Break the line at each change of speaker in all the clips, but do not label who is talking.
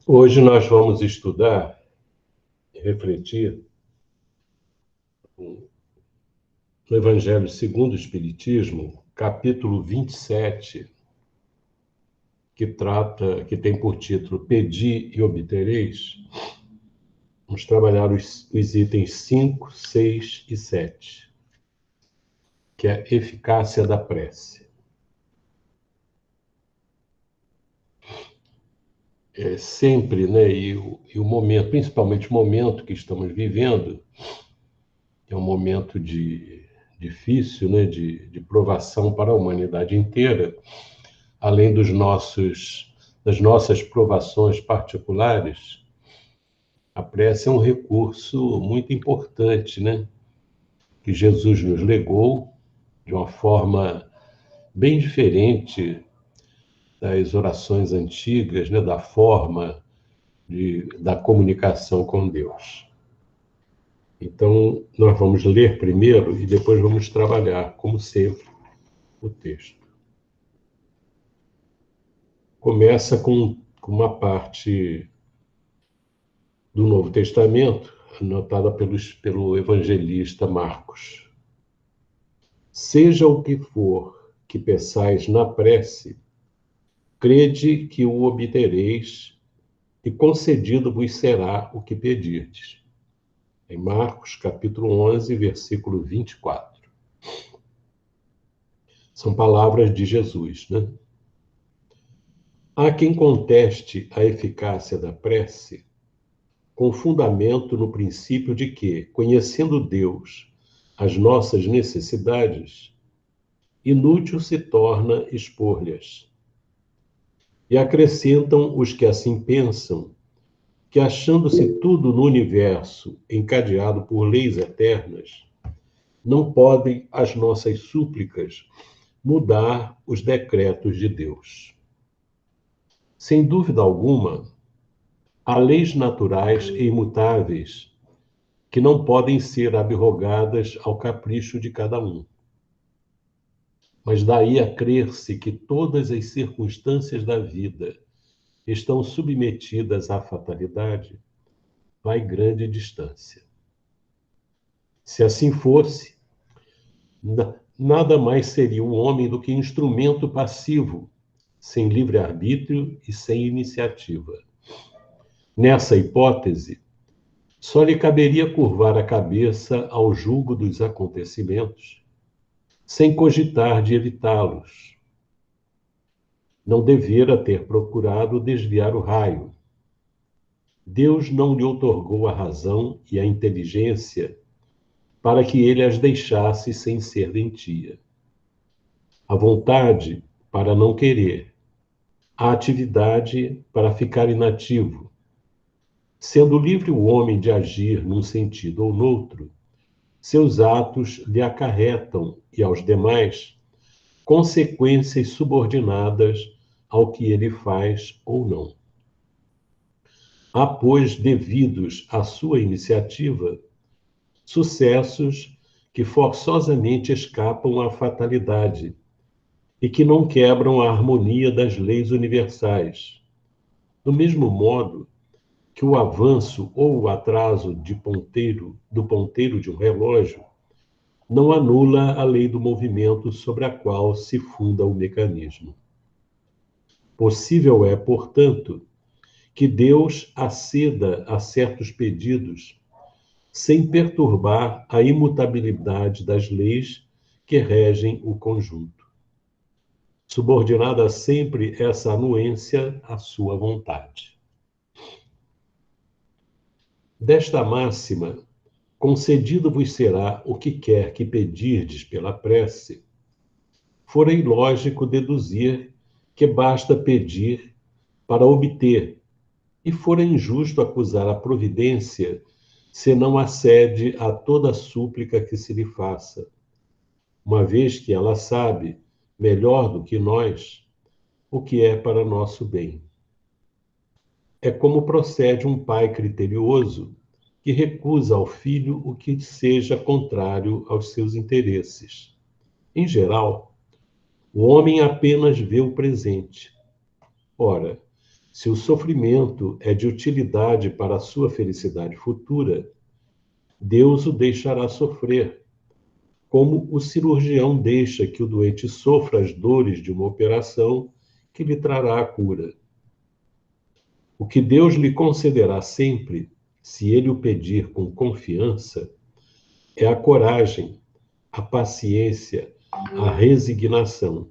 Hoje nós vamos estudar e refletir no Evangelho segundo o Espiritismo, capítulo 27, que tem por título Pedi e Obtereis. Vamos trabalhar os itens 5, 6 e 7, que é a eficácia da prece. Sempre, né, e o momento, principalmente o momento que estamos vivendo, é um momento difícil, né, de provação para a humanidade inteira, além das nossas provações particulares. A prece é um recurso muito importante, né, que Jesus nos legou de uma forma bem diferente das orações antigas, né, da forma da comunicação com Deus. Então, nós vamos ler primeiro e depois vamos trabalhar, como sempre, o texto. Começa com uma parte do Novo Testamento, anotada pelo evangelista Marcos. Seja o que for que peçais na prece, crede que o obtereis, e concedido vos será o que pedirdes. Em Marcos, capítulo 11, versículo 24. São palavras de Jesus, né? Há quem conteste a eficácia da prece com fundamento no princípio de que, conhecendo Deus as nossas necessidades, inútil se torna expor-lhes. E acrescentam os que assim pensam que, achando-se tudo no universo encadeado por leis eternas, não podem as nossas súplicas mudar os decretos de Deus. Sem dúvida alguma, há leis naturais e imutáveis que não podem ser abrogadas ao capricho de cada um. Mas daí a crer-se que todas as circunstâncias da vida estão submetidas à fatalidade, vai grande distância. Se assim fosse, nada mais seria o homem do que instrumento passivo, sem livre-arbítrio e sem iniciativa. Nessa hipótese, só lhe caberia curvar a cabeça ao julgo dos acontecimentos, sem cogitar de evitá-los. Não devera ter procurado desviar o raio. Deus não lhe outorgou a razão e a inteligência para que ele as deixasse sem serventia. A vontade para não querer, a atividade para ficar inativo. Sendo livre o homem de agir num sentido ou noutro, seus atos lhe acarretam, e aos demais, consequências subordinadas ao que ele faz ou não. Há, pois, devidos à sua iniciativa, sucessos que forçosamente escapam à fatalidade e que não quebram a harmonia das leis universais, do mesmo modo que o avanço ou o atraso do ponteiro de um relógio não anula a lei do movimento sobre a qual se funda o mecanismo. Possível é, portanto, que Deus aceda a certos pedidos sem perturbar a imutabilidade das leis que regem o conjunto, subordinada sempre essa anuência à sua vontade. Desta máxima, concedido vos será o que quer que pedirdes pela prece, fora ilógico deduzir que basta pedir para obter, e fora injusto acusar a providência se não acede a toda súplica que se lhe faça, uma vez que ela sabe, melhor do que nós, o que é para nosso bem. É como procede um pai criterioso que recusa ao filho o que seja contrário aos seus interesses. Em geral, o homem apenas vê o presente. Ora, se o sofrimento é de utilidade para a sua felicidade futura, Deus o deixará sofrer, como o cirurgião deixa que o doente sofra as dores de uma operação que lhe trará a cura. O que Deus lhe concederá sempre, se ele o pedir com confiança, é a coragem, a paciência, a resignação.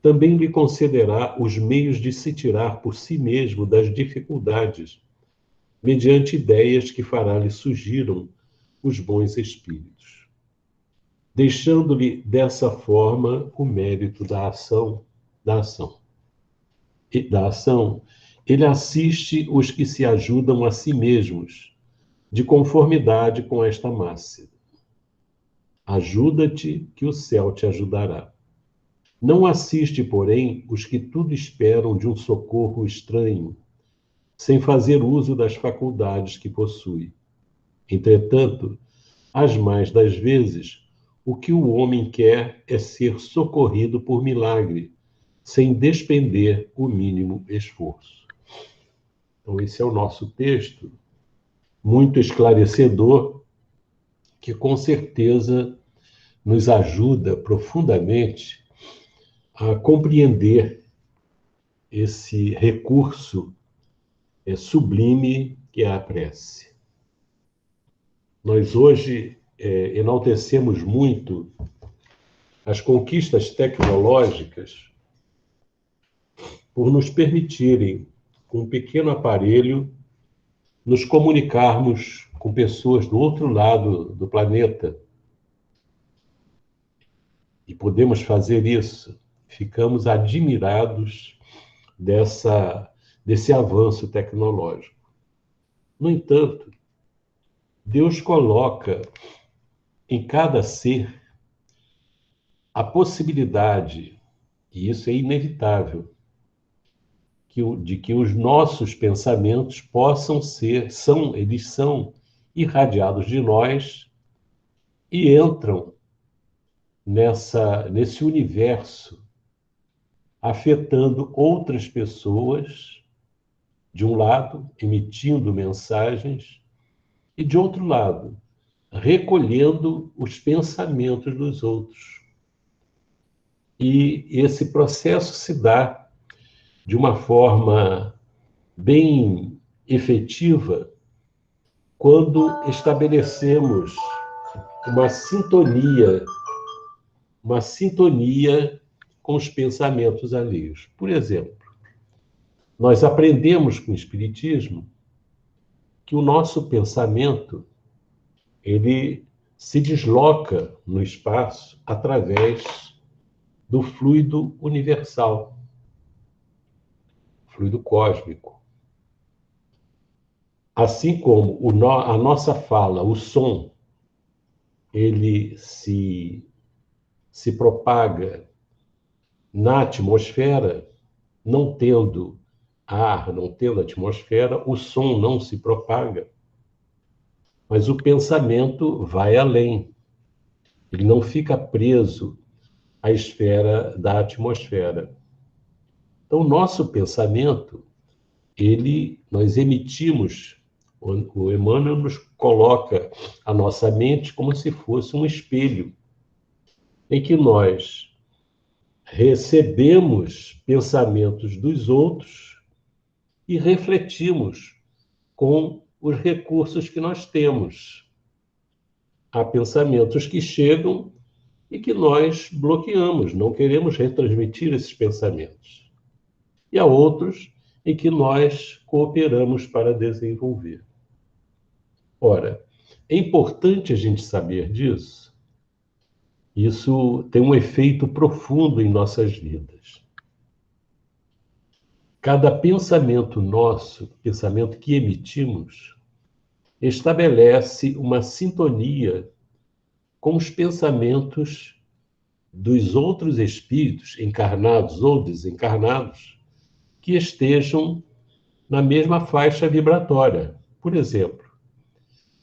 Também lhe concederá os meios de se tirar por si mesmo das dificuldades, mediante ideias que fará-lhe surgiram os bons espíritos, deixando-lhe dessa forma o mérito da ação. Ele assiste os que se ajudam a si mesmos, de conformidade com esta máxima: ajuda-te, que o céu te ajudará. Não assiste, porém, os que tudo esperam de um socorro estranho, sem fazer uso das faculdades que possui. Entretanto, as mais das vezes, o que o homem quer é ser socorrido por milagre, sem despender o mínimo esforço. Então, esse é o nosso texto, muito esclarecedor, que com certeza nos ajuda profundamente a compreender esse recurso sublime que é a prece. Nós hoje enaltecemos muito as conquistas tecnológicas por nos permitirem, com um pequeno aparelho, nos comunicarmos com pessoas do outro lado do planeta. E podemos fazer isso. Ficamos admirados desse avanço tecnológico. No entanto, Deus coloca em cada ser a possibilidade, e isso é inevitável, de que os nossos pensamentos eles são irradiados de nós e entram nesse universo, afetando outras pessoas, de um lado, emitindo mensagens, e de outro lado, recolhendo os pensamentos dos outros. E esse processo se dá de uma forma bem efetiva quando estabelecemos uma sintonia com os pensamentos alheios. Por exemplo, nós aprendemos com o Espiritismo que o nosso pensamento ele se desloca no espaço através do fluido universal, fluido cósmico. Assim como a nossa fala, o som, ele se propaga na atmosfera, não tendo ar, não tendo atmosfera, o som não se propaga. Mas o pensamento vai além. Ele não fica preso à esfera da atmosfera. Então, o nosso pensamento, nós emitimos, o Emmanuel nos coloca a nossa mente como se fosse um espelho, em que nós recebemos pensamentos dos outros e refletimos com os recursos que nós temos. Há pensamentos que chegam e que nós bloqueamos, não queremos retransmitir esses pensamentos. E há outros em que nós cooperamos para desenvolver. Ora, é importante a gente saber disso. Isso tem um efeito profundo em nossas vidas. Cada pensamento nosso, pensamento que emitimos, estabelece uma sintonia com os pensamentos dos outros espíritos, encarnados ou desencarnados, que estejam na mesma faixa vibratória. Por exemplo,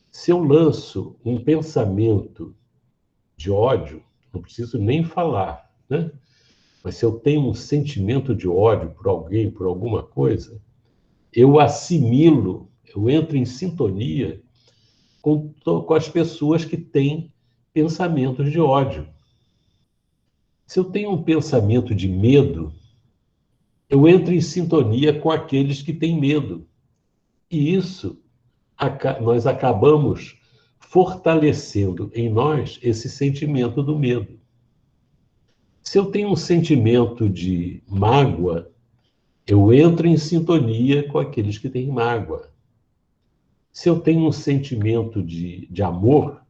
se eu lanço um pensamento de ódio, não preciso nem falar, né? Mas se eu tenho um sentimento de ódio por alguém, por alguma coisa, eu assimilo, eu entro em sintonia com as pessoas que têm pensamentos de ódio. Se eu tenho um pensamento de medo, eu entro em sintonia com aqueles que têm medo. E isso, nós acabamos fortalecendo em nós esse sentimento do medo. Se eu tenho um sentimento de mágoa, eu entro em sintonia com aqueles que têm mágoa. Se eu tenho um sentimento de amor,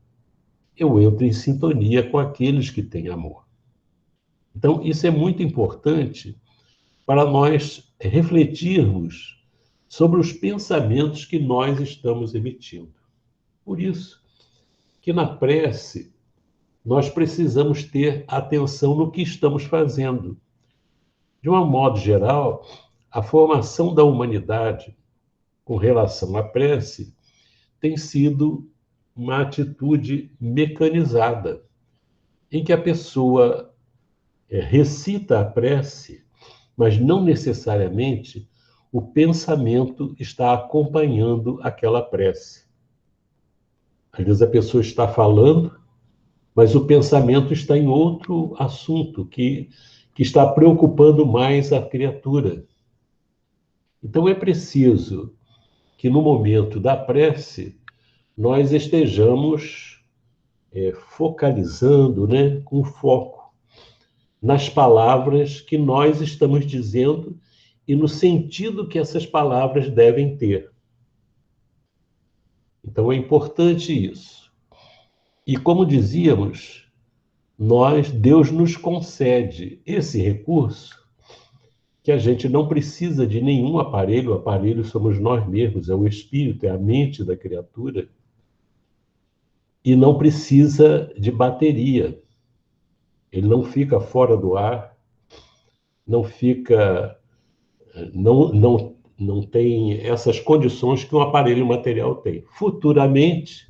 eu entro em sintonia com aqueles que têm amor. Então, isso é muito importante para nós refletirmos sobre os pensamentos que nós estamos emitindo. Por isso que na prece nós precisamos ter atenção no que estamos fazendo. De um modo geral, a formação da humanidade com relação à prece tem sido uma atitude mecanizada, em que a pessoa recita a prece, mas não necessariamente o pensamento está acompanhando aquela prece. Às vezes a pessoa está falando, mas o pensamento está em outro assunto que está preocupando mais a criatura. Então é preciso que no momento da prece nós estejamos focalizando, né, com foco nas palavras que nós estamos dizendo e no sentido que essas palavras devem ter. Então é importante isso. E como dizíamos, Deus nos concede esse recurso que a gente não precisa de nenhum aparelho, o aparelho somos nós mesmos, é o espírito, é a mente da criatura, e não precisa de bateria. Ele não fica fora do ar, não fica, não tem essas condições que um aparelho material tem. Futuramente,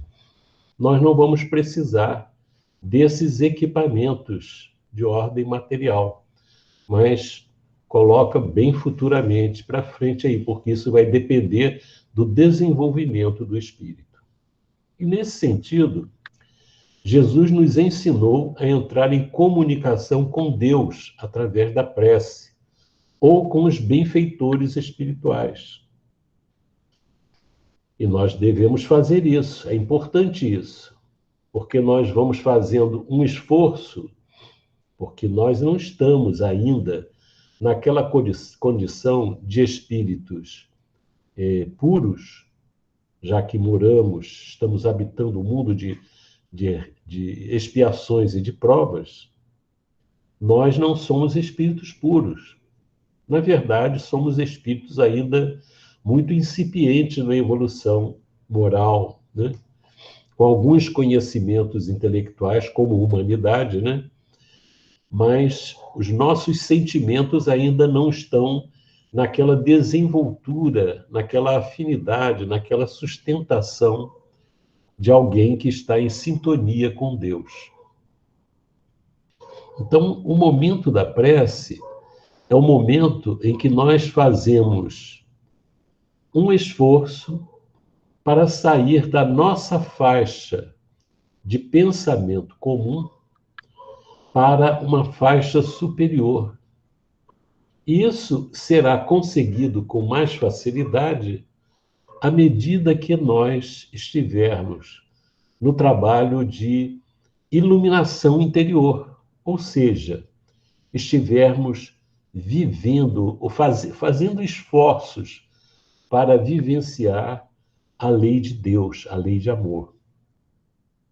nós não vamos precisar desses equipamentos de ordem material, mas coloca bem futuramente para frente aí, porque isso vai depender do desenvolvimento do espírito. E nesse sentido, Jesus nos ensinou a entrar em comunicação com Deus através da prece ou com os benfeitores espirituais. E nós devemos fazer isso, é importante isso, porque nós vamos fazendo um esforço, porque nós não estamos ainda naquela condição de espíritos puros, já que estamos habitando um mundo de expiações e de provas, nós não somos espíritos puros. Na verdade, somos espíritos ainda muito incipientes na evolução moral, né? Com alguns conhecimentos intelectuais, como humanidade, né? Mas os nossos sentimentos ainda não estão naquela desenvoltura, naquela afinidade, naquela sustentação de alguém que está em sintonia com Deus. Então, o momento da prece é o momento em que nós fazemos um esforço para sair da nossa faixa de pensamento comum para uma faixa superior. Isso será conseguido com mais facilidade à medida que nós estivermos no trabalho de iluminação interior, ou seja, estivermos vivendo ou fazendo esforços para vivenciar a lei de Deus, a lei de amor.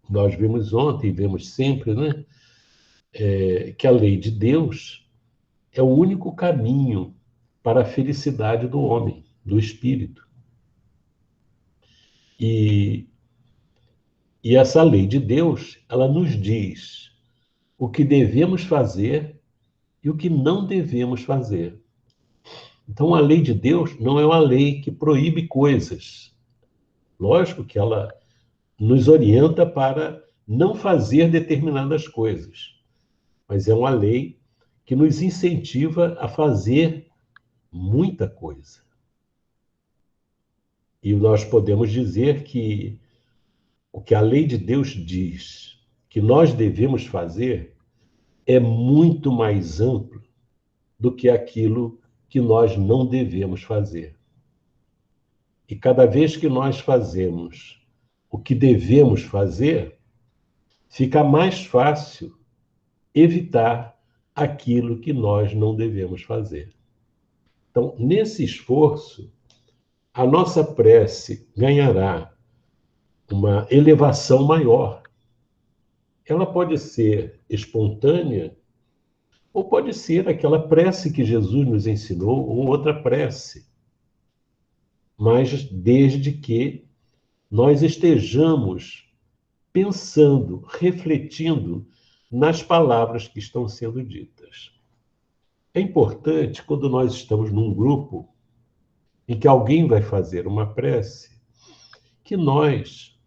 Nós vimos ontem, vemos sempre, né, que a lei de Deus é o único caminho para a felicidade do homem, do espírito. E essa lei de Deus, ela nos diz o que devemos fazer e o que não devemos fazer. Então, a lei de Deus não é uma lei que proíbe coisas. Lógico que ela nos orienta para não fazer determinadas coisas, mas é uma lei que nos incentiva a fazer muita coisa. E nós podemos dizer que o que a lei de Deus diz que nós devemos fazer é muito mais amplo do que aquilo que nós não devemos fazer. E cada vez que nós fazemos o que devemos fazer, fica mais fácil evitar aquilo que nós não devemos fazer. Então, nesse esforço, a nossa prece ganhará uma elevação maior. Ela pode ser espontânea ou pode ser aquela prece que Jesus nos ensinou ou outra prece. Mas desde que nós estejamos pensando, refletindo nas palavras que estão sendo ditas. É importante, quando nós estamos num grupo em que alguém vai fazer uma prece, que nós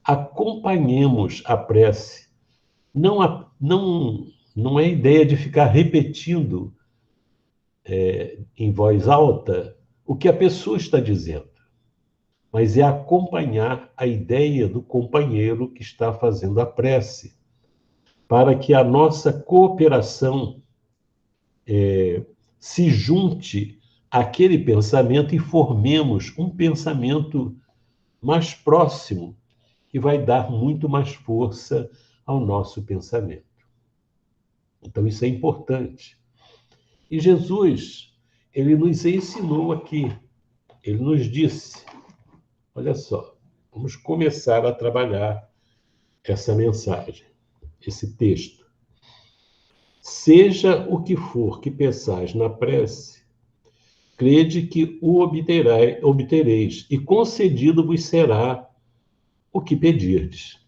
acompanhemos a prece. Não é ideia de ficar repetindo em voz alta o que a pessoa está dizendo, mas é acompanhar a ideia do companheiro que está fazendo a prece, para que a nossa cooperação se junte àquele pensamento e formemos um pensamento mais próximo, que vai dar muito mais força ao nosso pensamento. Então, isso é importante. E Jesus, ele nos ensinou aqui, ele nos disse, olha só, vamos começar a trabalhar essa mensagem, esse texto. Seja o que for que pensais na prece, crede que o obtereis, e concedido vos será o que pedirdes.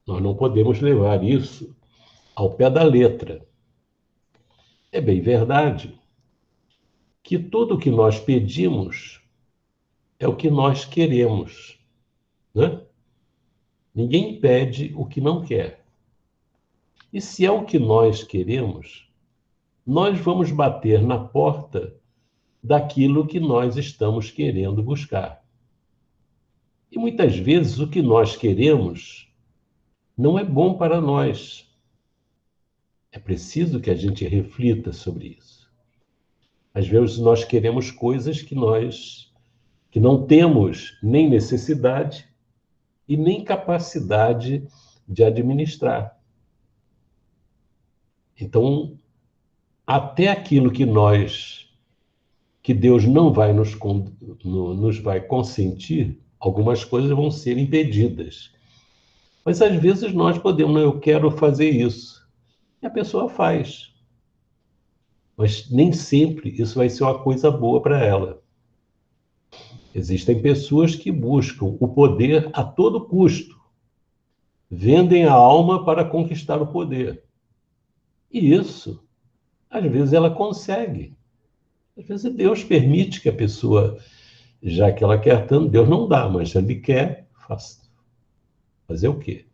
Nós não podemos levar isso ao pé da letra. É bem verdade que tudo o que nós pedimos é o que nós queremos, né? Ninguém pede o que não quer. E se é o que nós queremos, nós vamos bater na porta daquilo que nós estamos querendo buscar. E muitas vezes o que nós queremos não é bom para nós. É preciso que a gente reflita sobre isso. Às vezes nós queremos coisas que não temos nem necessidade e nem capacidade de administrar. Então, até aquilo que Deus não vai nos vai consentir, algumas coisas vão ser impedidas. Mas às vezes nós podemos, não, eu quero fazer isso. E a pessoa faz. Mas nem sempre isso vai ser uma coisa boa para ela. Existem pessoas que buscam o poder a todo custo. Vendem a alma para conquistar o poder. E isso, às vezes, ela consegue. Às vezes Deus permite que a pessoa, já que ela quer tanto, Deus não dá, mas ele quer, fazer o quê?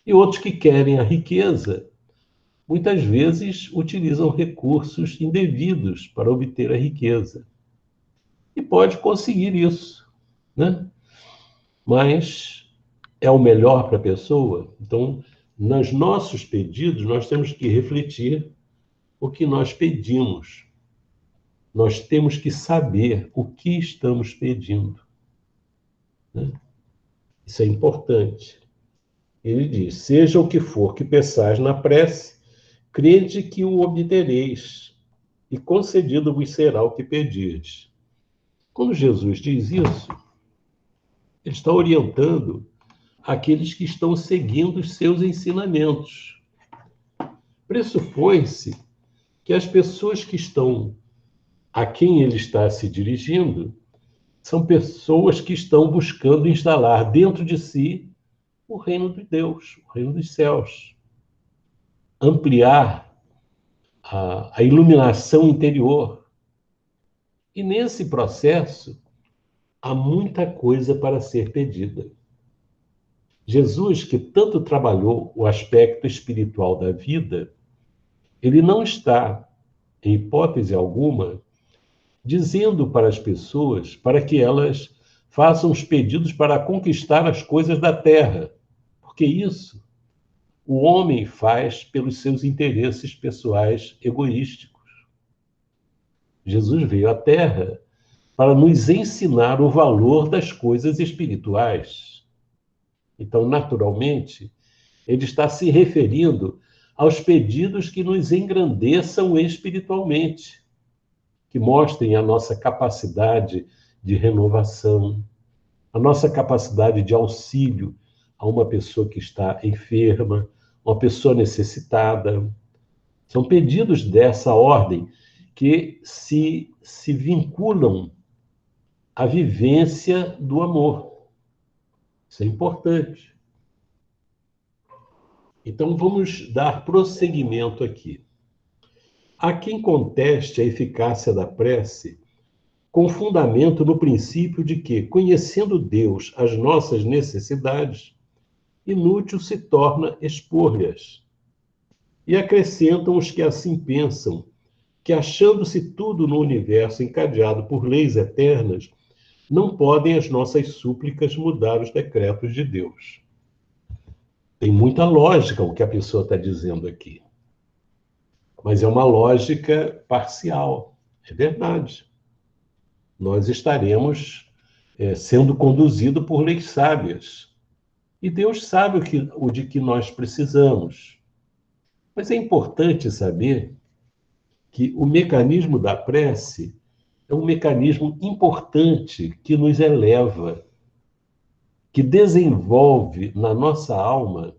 E outros que querem a riqueza, muitas vezes utilizam recursos indevidos para obter a riqueza. E pode conseguir isso, né? Mas é o melhor para a pessoa? Então, nos nossos pedidos, nós temos que refletir o que nós pedimos. Nós temos que saber o que estamos pedindo, né? Isso é importante. Ele diz, seja o que for que peçais na prece, crede que o obtereis, e concedido vos será o que pedirdes. Quando Jesus diz isso, ele está orientando aqueles que estão seguindo os seus ensinamentos. Pressupõe-se que as pessoas que estão a quem ele está se dirigindo são pessoas que estão buscando instalar dentro de si o reino de Deus, o reino dos céus. Ampliar a iluminação interior. E nesse processo, há muita coisa para ser pedida. Jesus, que tanto trabalhou o aspecto espiritual da vida, Ele não está, em hipótese alguma, dizendo para as pessoas para que elas façam os pedidos para conquistar as coisas da terra, porque isso o homem faz pelos seus interesses pessoais egoísticos. Jesus veio à terra para nos ensinar o valor das coisas espirituais. Então, naturalmente, ele está se referindo aos pedidos que nos engrandeçam espiritualmente, que mostrem a nossa capacidade de renovação, a nossa capacidade de auxílio a uma pessoa que está enferma, uma pessoa necessitada. São pedidos dessa ordem que se vinculam à vivência do amor. Isso é importante. Então, vamos dar prosseguimento aqui. Há quem conteste a eficácia da prece com fundamento no princípio de que, conhecendo Deus as nossas necessidades, inútil se torna expor-lhes. E acrescentam os que assim pensam, que achando-se tudo no universo encadeado por leis eternas, não podem as nossas súplicas mudar os decretos de Deus. Tem muita lógica o que a pessoa está dizendo aqui. Mas é uma lógica parcial. É verdade. Nós estaremos sendo conduzidos por leis sábias. E Deus sabe o de que nós precisamos. Mas é importante saber que o mecanismo da prece é um mecanismo importante que nos eleva, que desenvolve na nossa alma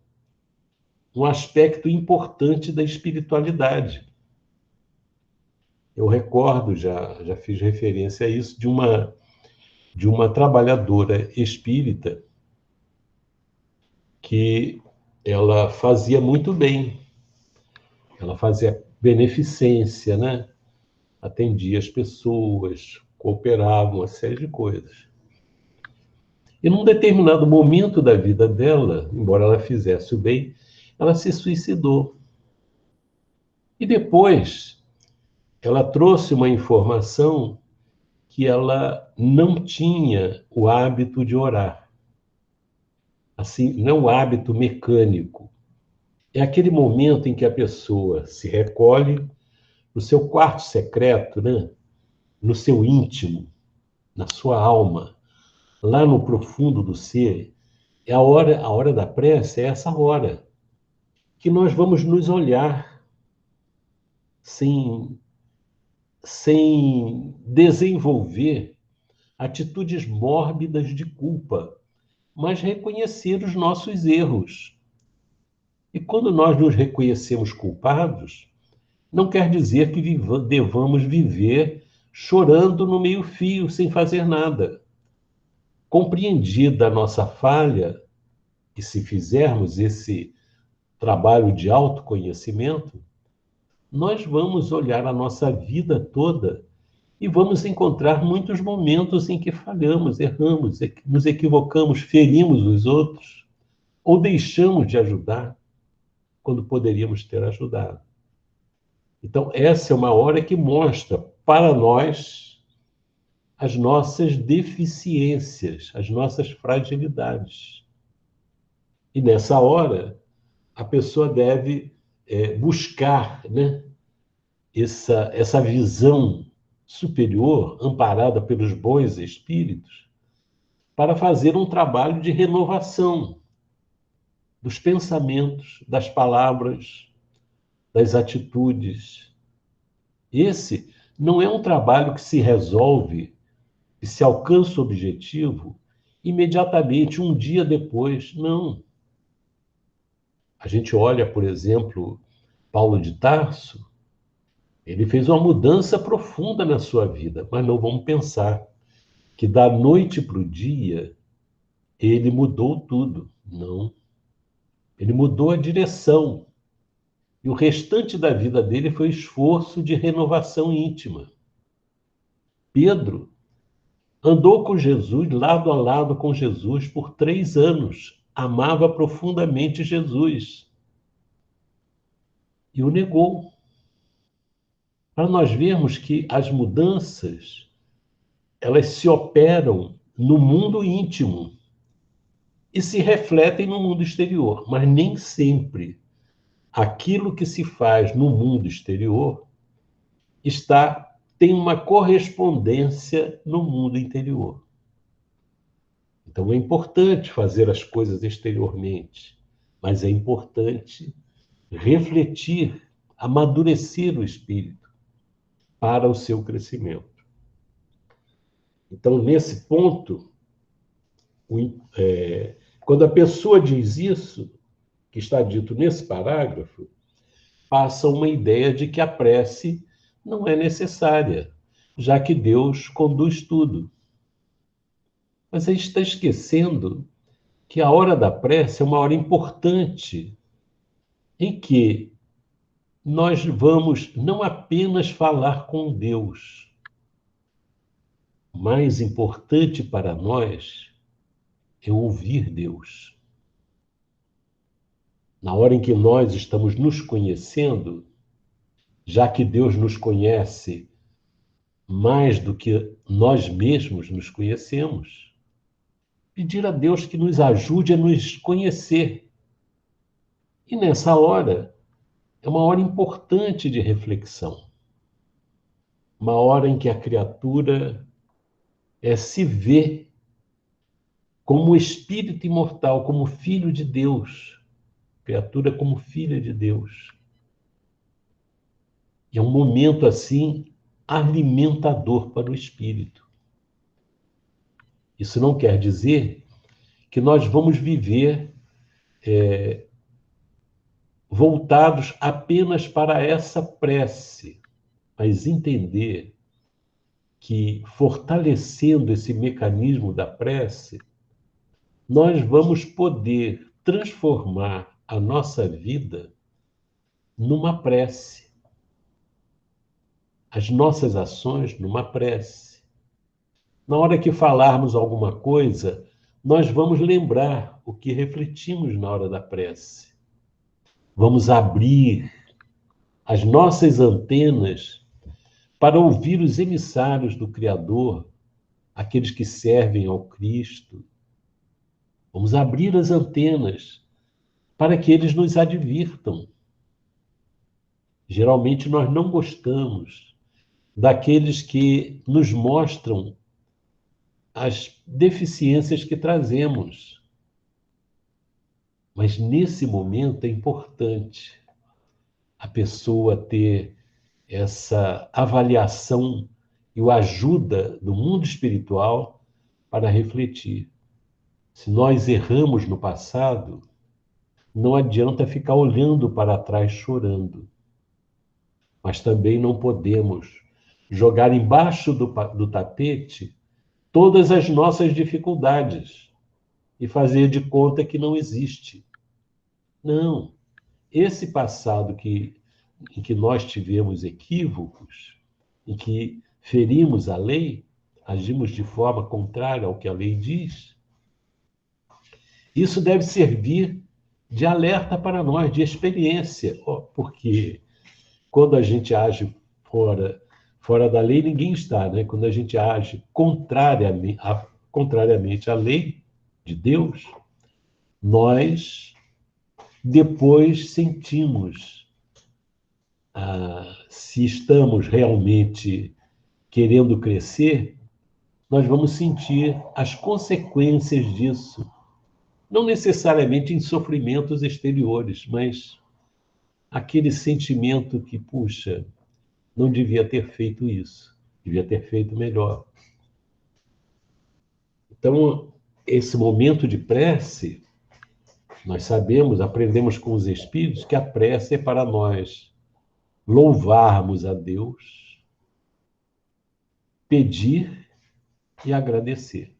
um aspecto importante da espiritualidade. Eu recordo, já fiz referência a isso, de uma trabalhadora espírita que ela fazia muito bem. Ela fazia beneficência, né? Atendia as pessoas, cooperava, uma série de coisas. E num determinado momento da vida dela, embora ela fizesse o bem, ela se suicidou. E depois, ela trouxe uma informação que ela não tinha o hábito de orar. Assim, não o hábito mecânico. É aquele momento em que a pessoa se recolhe no seu quarto secreto, né? No seu íntimo, na sua alma, lá no profundo do ser. É a hora da prece é essa hora que nós vamos nos olhar sem desenvolver atitudes mórbidas de culpa, mas reconhecer os nossos erros. E quando nós nos reconhecemos culpados, não quer dizer que devamos viver chorando no meio-fio, sem fazer nada. Compreendida a nossa falha, e se fizermos esse trabalho de autoconhecimento, nós vamos olhar a nossa vida toda e vamos encontrar muitos momentos em que falhamos, erramos, nos equivocamos, ferimos os outros, ou deixamos de ajudar quando poderíamos ter ajudado. Então, essa é uma hora que mostra para nós as nossas deficiências, as nossas fragilidades. E nessa hora, a pessoa deve buscar, né, essa visão superior, amparada pelos bons espíritos, para fazer um trabalho de renovação dos pensamentos, das palavras, das atitudes. Esse não é um trabalho que se resolve e se alcança o objetivo imediatamente, um dia depois. Não. A gente olha, por exemplo, Paulo de Tarso, ele fez uma mudança profunda na sua vida, mas não vamos pensar que da noite para o dia ele mudou tudo. Não. Ele mudou a direção. E o restante da vida dele foi esforço de renovação íntima. Pedro andou com Jesus, lado a lado com Jesus, por 3 anos. Amava profundamente Jesus. E o negou. para nós vermos que as mudanças, elas se operam no mundo íntimo e se refletem no mundo exterior, mas nem sempre aquilo que se faz no mundo exterior tem uma correspondência no mundo interior. Então é importante fazer as coisas exteriormente, mas é importante refletir, amadurecer o espírito para o seu crescimento. Então, nesse ponto, quando a pessoa diz isso, que está dito nesse parágrafo, passa uma ideia de que a prece não é necessária, já que Deus conduz tudo. Mas a gente está esquecendo que a hora da prece é uma hora importante em que nós vamos não apenas falar com Deus. O mais importante para nós é ouvir Deus. Na hora em que nós estamos nos conhecendo, já que Deus nos conhece mais do que nós mesmos nos conhecemos, pedir a Deus que nos ajude a nos conhecer. E nessa hora, é uma hora importante de reflexão. Uma hora em que a criatura se vê como espírito imortal, como filho de Deus. Criatura como filha de Deus. E é um momento, assim, alimentador para o espírito. Isso não quer dizer que nós vamos viver voltados apenas para essa prece, mas entender que, fortalecendo esse mecanismo da prece, nós vamos poder transformar a nossa vida numa prece. As nossas ações numa prece. Na hora que falarmos alguma coisa, nós vamos lembrar o que refletimos na hora da prece. Vamos abrir as nossas antenas para ouvir os emissários do Criador, aqueles que servem ao Cristo. Vamos abrir as antenas para que eles nos advirtam. Geralmente nós não gostamos daqueles que nos mostram as deficiências que trazemos. Mas nesse momento é importante a pessoa ter essa avaliação e a ajuda do mundo espiritual para refletir. Se nós erramos no passado, não adianta ficar olhando para trás chorando. Mas também não podemos jogar embaixo do tapete todas as nossas dificuldades e fazer de conta que não existe. Não. Esse passado em que nós tivemos equívocos, em que ferimos a lei, agimos de forma contrária ao que a lei diz, isso deve servir de alerta para nós, de experiência, porque quando a gente age fora da lei, ninguém está, né? Quando a gente age contrariamente à lei de Deus, nós depois sentimos se estamos realmente querendo crescer, nós vamos sentir as consequências disso. Não necessariamente em sofrimentos exteriores, mas aquele sentimento que, puxa, não devia ter feito isso, devia ter feito melhor. Então, esse momento de prece, nós sabemos, aprendemos com os Espíritos, que a prece é para nós louvarmos a Deus, pedir e agradecer.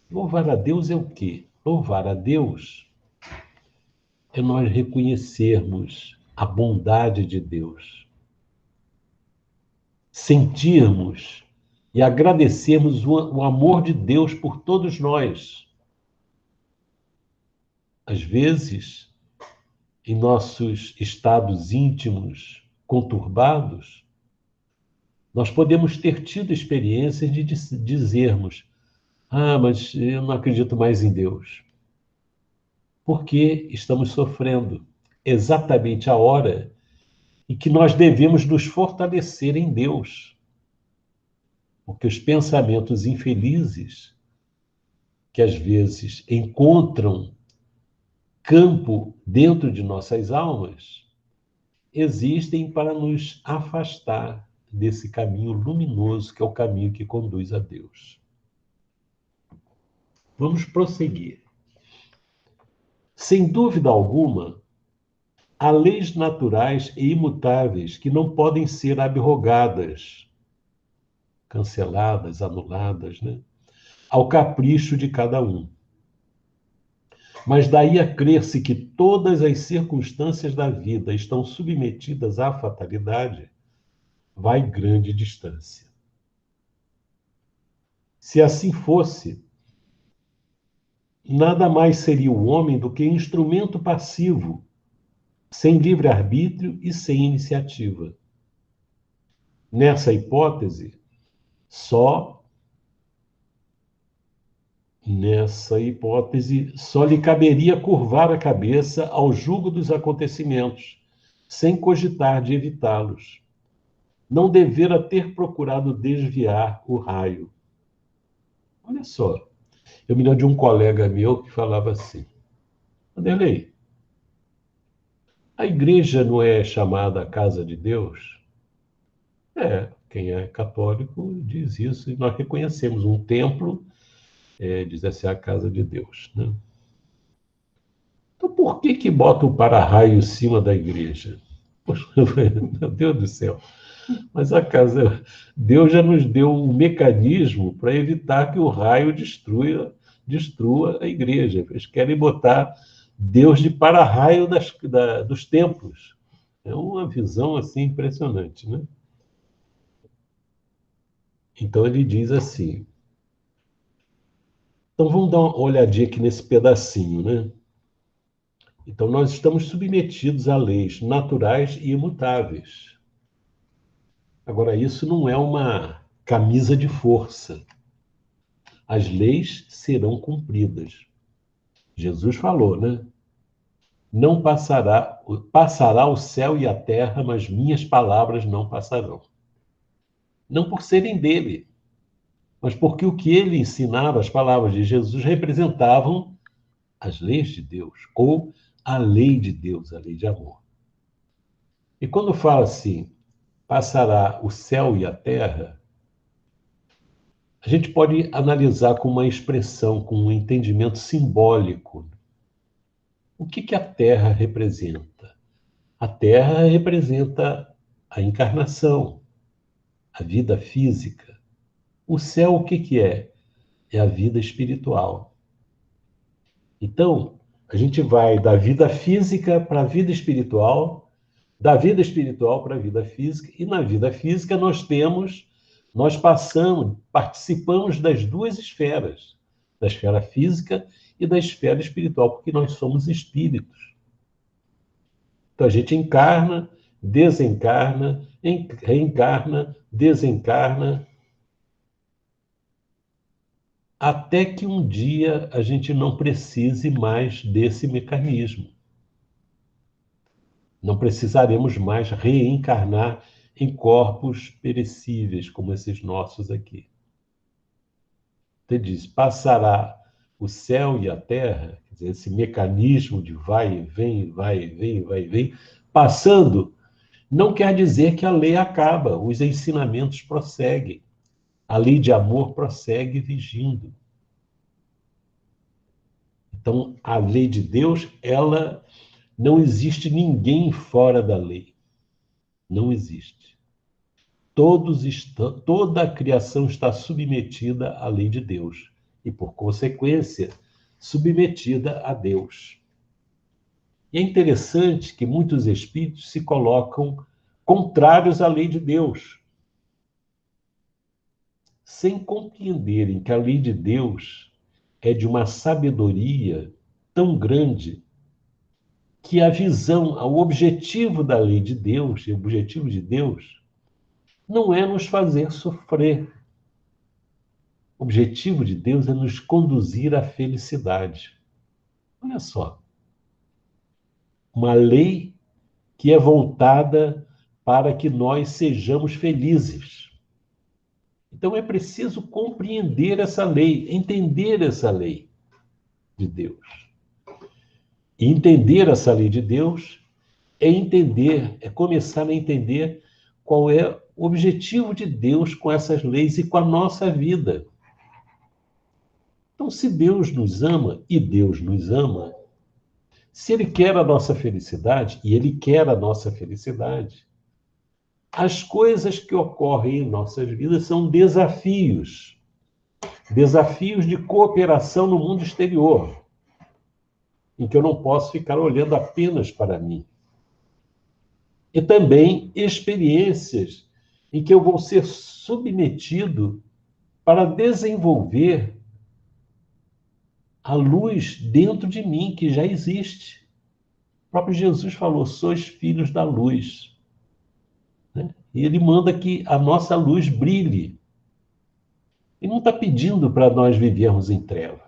Louvar a Deus é o quê? Louvar a Deus é nós reconhecermos a bondade de Deus, sentirmos e agradecermos o amor de Deus por todos nós. Às vezes, em nossos estados íntimos, conturbados, nós podemos ter tido experiências de dizermos: ah, mas eu não acredito mais em Deus. Porque estamos sofrendo exatamente a hora em que nós devemos nos fortalecer em Deus. Porque os pensamentos infelizes, que às vezes encontram campo dentro de nossas almas, existem para nos afastar desse caminho luminoso que é o caminho que conduz a Deus. Vamos prosseguir. Sem dúvida alguma, há leis naturais e imutáveis que não podem ser abrogadas, canceladas, anuladas, né? Ao capricho de cada um. Mas daí a crer-se que todas as circunstâncias da vida estão submetidas à fatalidade, vai grande distância. Se assim fosse, nada mais seria o homem do que instrumento passivo, sem livre-arbítrio e sem iniciativa. Nessa hipótese, só lhe caberia curvar a cabeça ao jugo dos acontecimentos, sem cogitar de evitá-los. Não devera ter procurado desviar o raio. Olha só, eu me lembro de um colega meu que falava assim: Vanderlei, a igreja não é chamada a casa de Deus? Quem é católico diz isso, e nós reconhecemos um templo, diz assim, a casa de Deus, né? Então, por que bota o para-raio em cima da igreja? Poxa, meu Deus do céu. Mas Deus já nos deu um mecanismo para evitar que o raio destrua a igreja. Eles querem botar Deus de para-raio dos templos. É uma visão assim impressionante, né? Então ele diz assim. Então vamos dar uma olhadinha aqui nesse pedacinho, né? Então nós estamos submetidos a leis naturais e imutáveis. Agora, isso não é uma camisa de força. As leis serão cumpridas. Jesus falou, né? Não passará o céu e a terra, mas minhas palavras não passarão. Não por serem dele, mas porque o que ele ensinava, as palavras de Jesus, representavam as leis de Deus, ou a lei de Deus, a lei de amor. E quando fala assim, passará o céu e a terra, a gente pode analisar com uma expressão, com um entendimento simbólico. O que a terra representa? A terra representa a encarnação, a vida física. O céu, o que é? É a vida espiritual. Então, a gente vai da vida física para a vida espiritual, da vida espiritual para a vida física, e na vida física nós participamos das duas esferas, da esfera física e da esfera espiritual, porque nós somos espíritos. Então a gente encarna, desencarna, reencarna, desencarna, até que um dia a gente não precise mais desse mecanismo. Não precisaremos mais reencarnar em corpos perecíveis, como esses nossos aqui. Ele diz, passará o céu e a terra, quer dizer, esse mecanismo de vai e vem, vai e vem, vai e vem, passando, não quer dizer que a lei acaba, os ensinamentos prosseguem. A lei de amor prossegue vigindo. Então, a lei de Deus, ela não existe ninguém fora da lei. Não existe. Toda a criação está submetida à lei de Deus e, por consequência, submetida a Deus. E é interessante que muitos espíritos se colocam contrários à lei de Deus, sem compreenderem que a lei de Deus é de uma sabedoria tão grande que a visão, o objetivo da lei de Deus, e o objetivo de Deus, não é nos fazer sofrer. O objetivo de Deus é nos conduzir à felicidade. Olha só. Uma lei que é voltada para que nós sejamos felizes. Então é preciso compreender essa lei, entender essa lei de Deus. E entender essa lei de Deus é começar a entender qual é o objetivo de Deus com essas leis e com a nossa vida. Então, se Deus nos ama, e Deus nos ama, se Ele quer a nossa felicidade, e Ele quer a nossa felicidade, as coisas que ocorrem em nossas vidas são desafios. Desafios de cooperação no mundo exterior, em que eu não posso ficar olhando apenas para mim. E também experiências em que eu vou ser submetido para desenvolver a luz dentro de mim, que já existe. O próprio Jesus falou, sois filhos da luz. E ele manda que a nossa luz brilhe. Ele não está pedindo para nós vivermos em treva.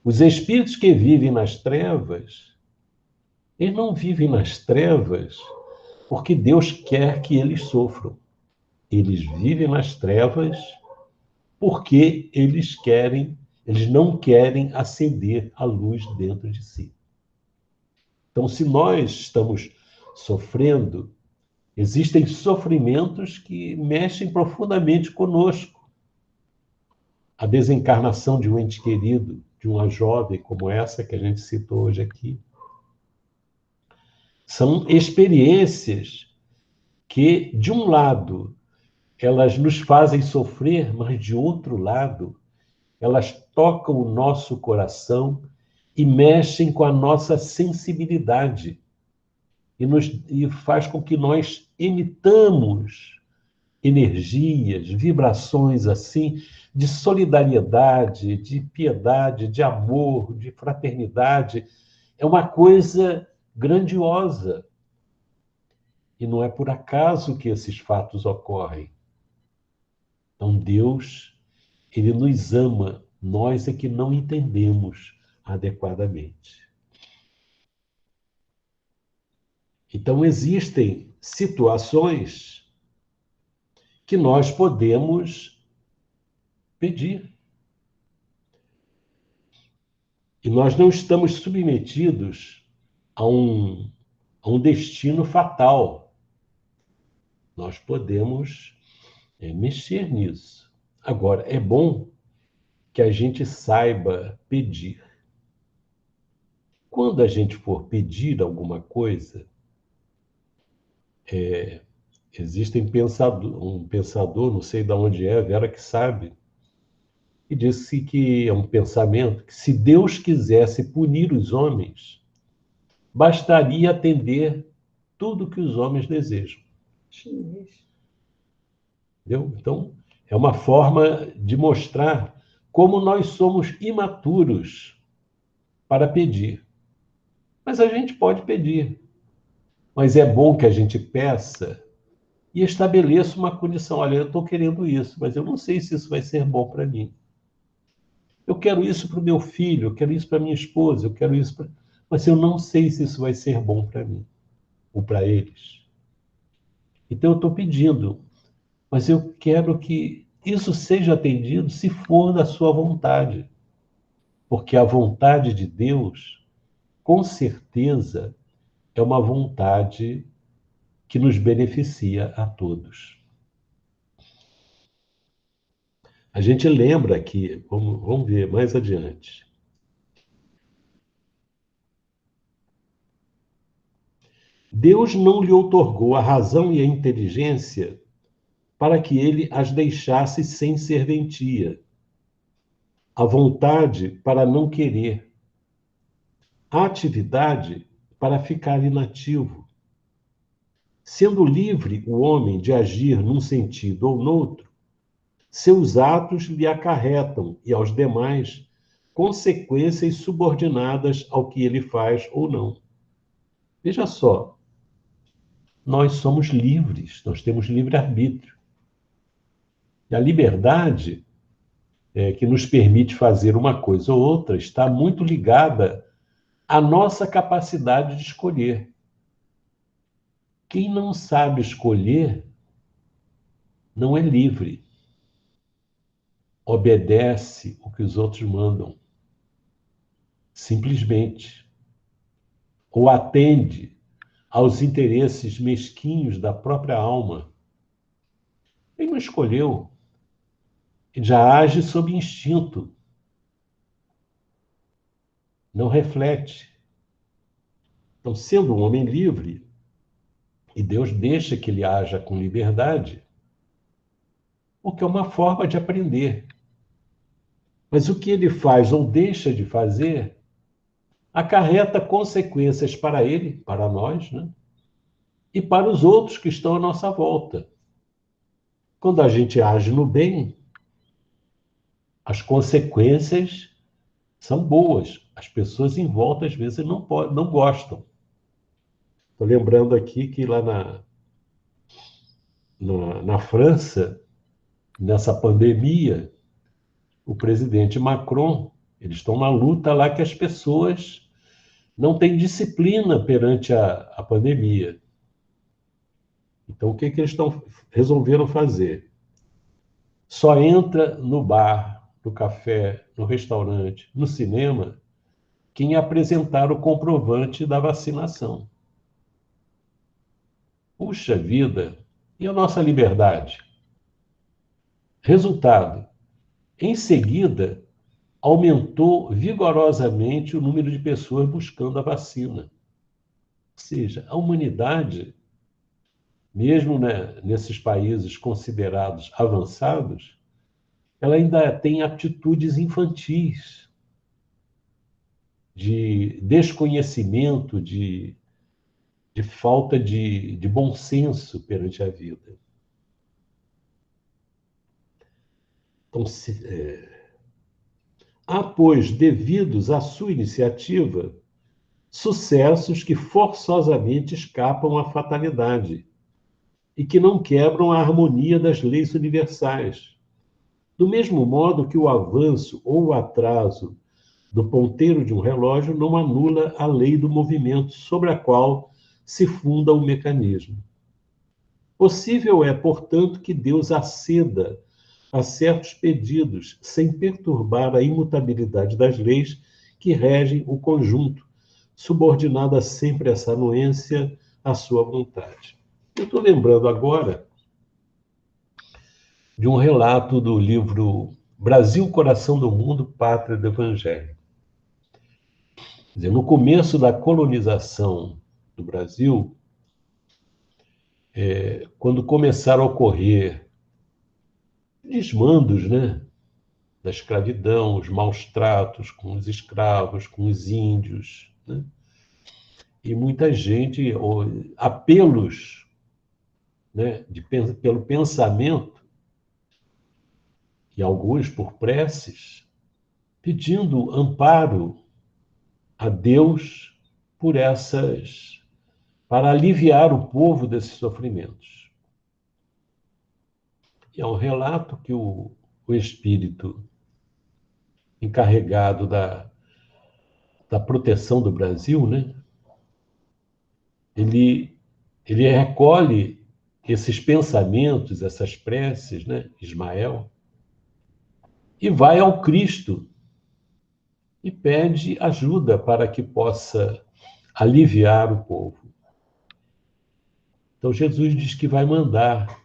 Os espíritos que vivem nas trevas, eles não vivem nas trevas porque Deus quer que eles sofram. Eles vivem nas trevas porque eles não querem acender a luz dentro de si. Então, se nós estamos sofrendo, existem sofrimentos que mexem profundamente conosco. A desencarnação de um ente querido, de uma jovem como essa que a gente citou hoje aqui, são experiências que, de um lado, elas nos fazem sofrer, mas, de outro lado, elas tocam o nosso coração e mexem com a nossa sensibilidade e faz com que nós emitamos energias, vibrações assim, de solidariedade, de piedade, de amor, de fraternidade. É uma coisa grandiosa. E não é por acaso que esses fatos ocorrem. Então Deus, Ele nos ama, nós é que não entendemos adequadamente. Então existem situações que nós podemos pedir. E nós não estamos submetidos a um destino fatal. Nós podemos mexer nisso. Agora, é bom que a gente saiba pedir. Quando a gente for pedir alguma coisa, existem um pensador, não sei de onde é, Vera que sabe, e disse que é um pensamento que, se Deus quisesse punir os homens, bastaria atender tudo que os homens desejam. Entendeu? Então, é uma forma de mostrar como nós somos imaturos para pedir. Mas a gente pode pedir. Mas é bom que a gente peça e estabeleça uma condição. Olha, eu estou querendo isso, mas eu não sei se isso vai ser bom para mim. Eu quero isso para o meu filho, eu quero isso para minha esposa, eu quero isso para... Mas eu não sei se isso vai ser bom para mim ou para eles. Então eu estou pedindo, mas eu quero que isso seja atendido se for da sua vontade. Porque a vontade de Deus, com certeza, é uma vontade que nos beneficia a todos. A gente lembra que, vamos ver mais adiante. Deus não lhe outorgou a razão e a inteligência para que ele as deixasse sem serventia, a vontade para não querer, a atividade para ficar inativo. Sendo livre o homem de agir num sentido ou noutro, seus atos lhe acarretam, e aos demais, consequências subordinadas ao que ele faz ou não. Veja só, nós somos livres, nós temos livre-arbítrio. E a liberdade que nos permite fazer uma coisa ou outra está muito ligada à nossa capacidade de escolher. Quem não sabe escolher não é livre, obedece o que os outros mandam, simplesmente, ou atende aos interesses mesquinhos da própria alma. Quem não escolheu, já age sob instinto, não reflete. Então, sendo um homem livre, e Deus deixa que ele haja com liberdade, o que é uma forma de aprender. Mas o que ele faz ou deixa de fazer acarreta consequências para ele, para nós, né? E para os outros que estão à nossa volta. Quando a gente age no bem, as consequências são boas. As pessoas em volta, às vezes, não gostam. Estou lembrando aqui que lá na França, nessa pandemia, o presidente Macron, eles estão na luta lá que as pessoas não têm disciplina perante a pandemia. Então, o que eles resolveram fazer? Só entra no bar, no café, no restaurante, no cinema, quem apresentar o comprovante da vacinação. Puxa vida! E a nossa liberdade? Resultado: em seguida, aumentou vigorosamente o número de pessoas buscando a vacina. Ou seja, a humanidade, mesmo, né, nesses países considerados avançados, ela ainda tem atitudes infantis, de desconhecimento, de falta de bom senso perante a vida. Então, há, pois, devidos à sua iniciativa, sucessos que forçosamente escapam à fatalidade e que não quebram a harmonia das leis universais. Do mesmo modo que o avanço ou o atraso do ponteiro de um relógio não anula a lei do movimento sobre a qual se funda o mecanismo. Possível é, portanto, que Deus aceda a certos pedidos sem perturbar a imutabilidade das leis que regem o conjunto, subordinada sempre essa anuência à sua vontade. Eu estou lembrando agora de um relato do livro Brasil, Coração do Mundo, Pátria do Evangelho. Quer dizer, no começo da colonização do Brasil, quando começaram a ocorrer desmandos, né, da escravidão, os maus tratos com os escravos, com os índios, né, e muita gente, apelos, né, pelo pensamento, e alguns por preces, pedindo amparo a Deus para aliviar o povo desses sofrimentos. E é um relato que o espírito encarregado da proteção do Brasil, né, ele recolhe esses pensamentos, essas preces, né, Ismael, e vai ao Cristo e pede ajuda para que possa aliviar o povo. Então Jesus diz que vai mandar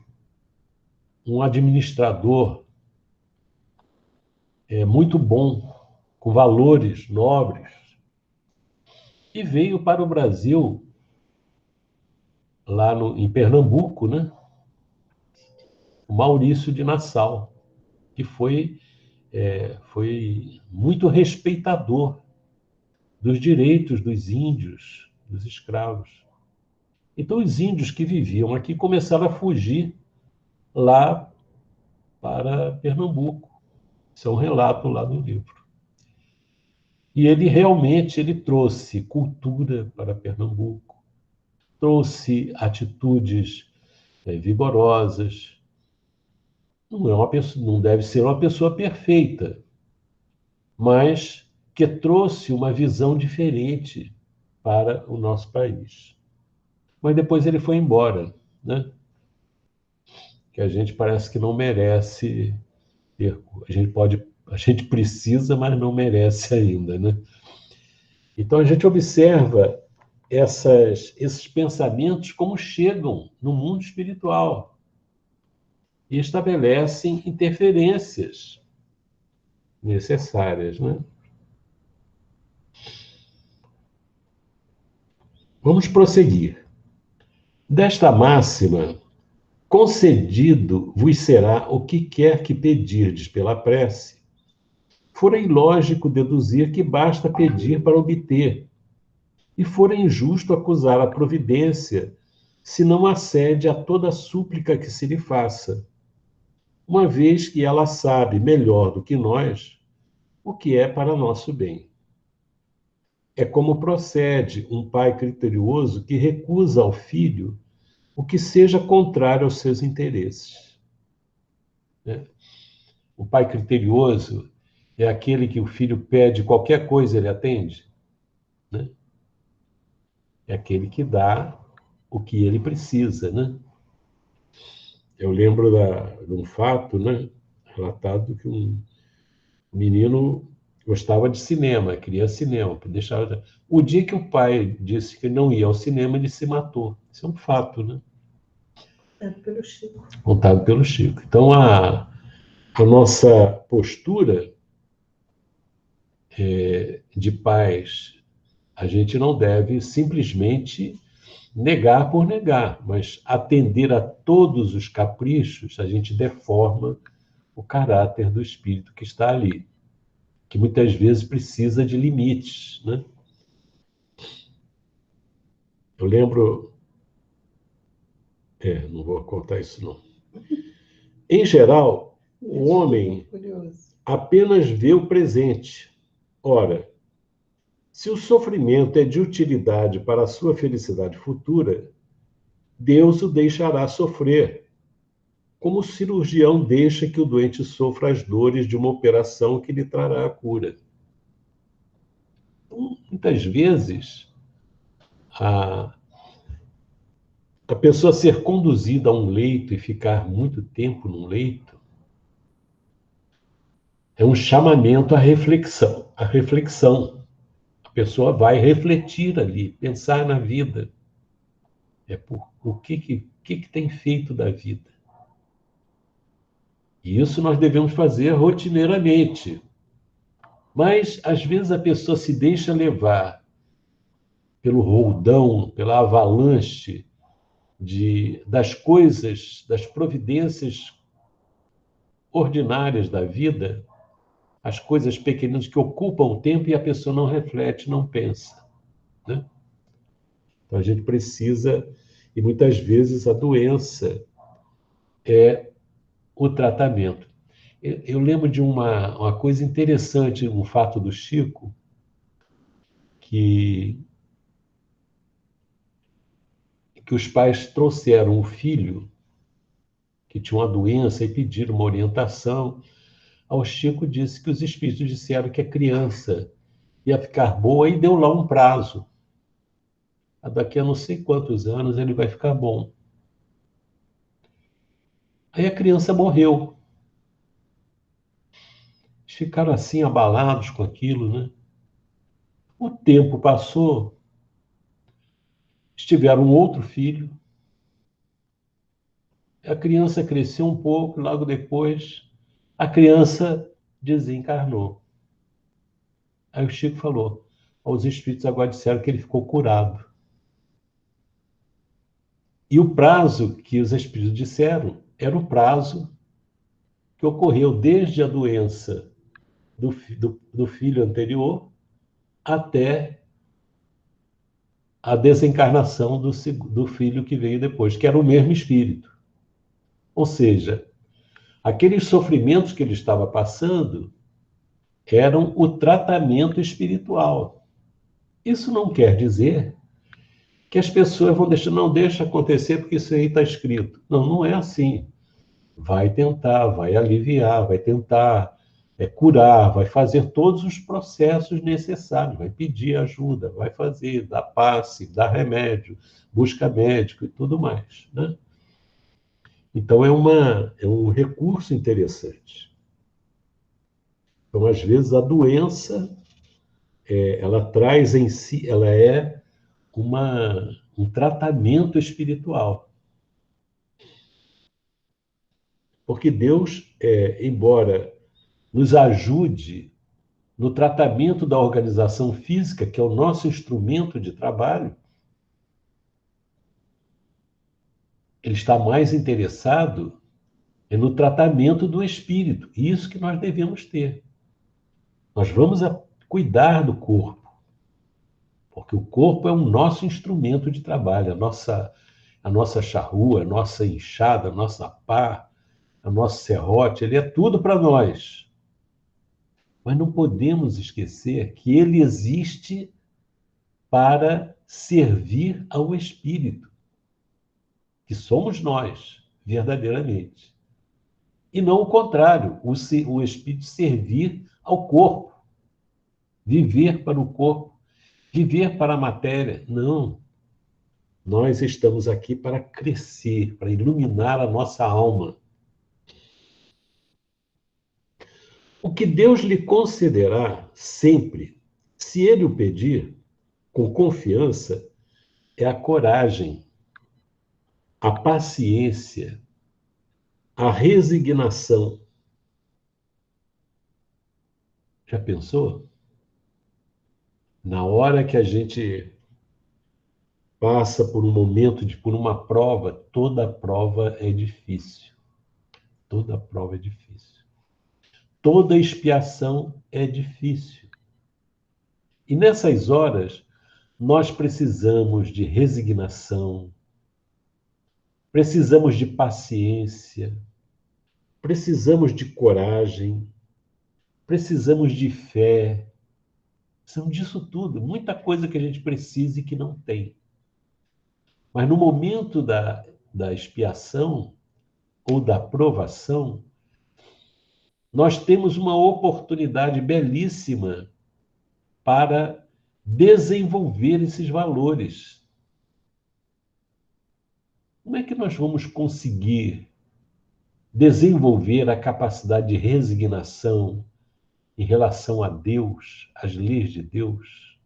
um administrador muito bom, com valores nobres, e veio para o Brasil, lá em Pernambuco, né? O Maurício de Nassau, que foi muito respeitador dos direitos dos índios, dos escravos. Então, os índios que viviam aqui começaram a fugir lá para Pernambuco. Isso é um relato lá do livro. E ele realmente trouxe cultura para Pernambuco, trouxe atitudes vigorosas. Não é uma pessoa, não deve ser uma pessoa perfeita, mas que trouxe uma visão diferente para o nosso país. Mas depois ele foi embora, né? Que a gente parece que não merece ter. A gente precisa, mas não merece ainda, né? Então a gente observa esses pensamentos como chegam no mundo espiritual e estabelecem interferências necessárias, né? Vamos prosseguir. Desta máxima, concedido vos será o que quer que pedirdes pela prece, fora ilógico deduzir que basta pedir para obter, e fora injusto acusar a providência, se não acede a toda súplica que se lhe faça, uma vez que ela sabe melhor do que nós o que é para nosso bem. É como procede um pai criterioso que recusa ao filho o que seja contrário aos seus interesses, né? O pai criterioso é aquele que o filho pede qualquer coisa, ele atende, né? É aquele que dá o que ele precisa, né? Eu lembro de um fato, né, relatado que um menino gostava de cinema, queria cinema, deixava. O dia que o pai disse que não ia ao cinema, ele se matou. Isso é um fato, né?
Contado pelo Chico.
Contado pelo Chico. Então, a nossa postura de paz, a gente não deve simplesmente negar por negar, mas atender a todos os caprichos, a gente deforma o caráter do espírito que está ali, que muitas vezes precisa de limites, né? Eu lembro, não vou contar isso não. Em geral, o homem apenas vê o presente. Ora, se o sofrimento é de utilidade para a sua felicidade futura, Deus o deixará sofrer, como o cirurgião deixa que o doente sofra as dores de uma operação que lhe trará a cura. Então, muitas vezes, a pessoa ser conduzida a um leito e ficar muito tempo num leito é um chamamento à reflexão. A reflexão. A pessoa vai refletir ali, pensar na vida. Por o que tem feito da vida. E isso nós devemos fazer rotineiramente. Mas, às vezes, a pessoa se deixa levar pelo roldão, pela avalanche das coisas, das providências ordinárias da vida, as coisas pequenas que ocupam o tempo e a pessoa não reflete, não pensa, né? Então, a gente precisa, e muitas vezes a doença é o tratamento. Eu lembro de uma coisa interessante, um fato do Chico, que os pais trouxeram um filho que tinha uma doença e pediram uma orientação. Ao Chico disse que os espíritos disseram que a criança ia ficar boa e deu lá um prazo. Daqui a não sei quantos anos ele vai ficar bom. Aí a criança morreu. Eles ficaram assim abalados com aquilo, né? O tempo passou, eles tiveram um outro filho. A criança cresceu um pouco, logo depois, a criança desencarnou. Aí o Chico falou: os espíritos agora disseram que ele ficou curado. E o prazo que os espíritos disseram era o prazo que ocorreu desde a doença do filho anterior até a desencarnação do filho que veio depois, que era o mesmo espírito. Ou seja, aqueles sofrimentos que ele estava passando eram o tratamento espiritual. Isso não quer dizer que as pessoas vão deixar, não deixa acontecer porque isso aí está escrito. Não, não é assim. Vai tentar, vai aliviar, vai tentar curar, vai fazer todos os processos necessários, vai pedir ajuda, vai fazer, dá passe, dá remédio, busca médico e tudo mais, né? Então, é um recurso interessante. Então, às vezes, a doença, ela traz em si, ela é um tratamento espiritual. Porque Deus, embora nos ajude no tratamento da organização física, que é o nosso instrumento de trabalho, ele está mais interessado no tratamento do espírito. Isso que nós devemos ter. Nós vamos cuidar do corpo, porque o corpo é o nosso instrumento de trabalho, a nossa charrua, a nossa enxada, a nossa pá, a nosso serrote, ele é tudo para nós. Mas não podemos esquecer que ele existe para servir ao espírito, que somos nós, verdadeiramente. E não o contrário, o espírito servir ao corpo, viver para o corpo, viver para a matéria. Não. Nós estamos aqui para crescer, para iluminar a nossa alma. O que Deus lhe concederá sempre, se ele o pedir, com confiança, é a coragem, a paciência, a resignação. Já pensou? Na hora que a gente passa por um momento, por uma prova, toda prova é difícil. Toda prova é difícil. Toda expiação é difícil. E nessas horas, nós precisamos de resignação, precisamos de paciência, precisamos de coragem, precisamos de fé. São disso tudo, muita coisa que a gente precisa e que não tem. Mas no momento da expiação ou da provação, nós temos uma oportunidade belíssima para desenvolver esses valores. Como é que nós vamos conseguir desenvolver a capacidade de resignação em relação a Deus, às leis de Deus,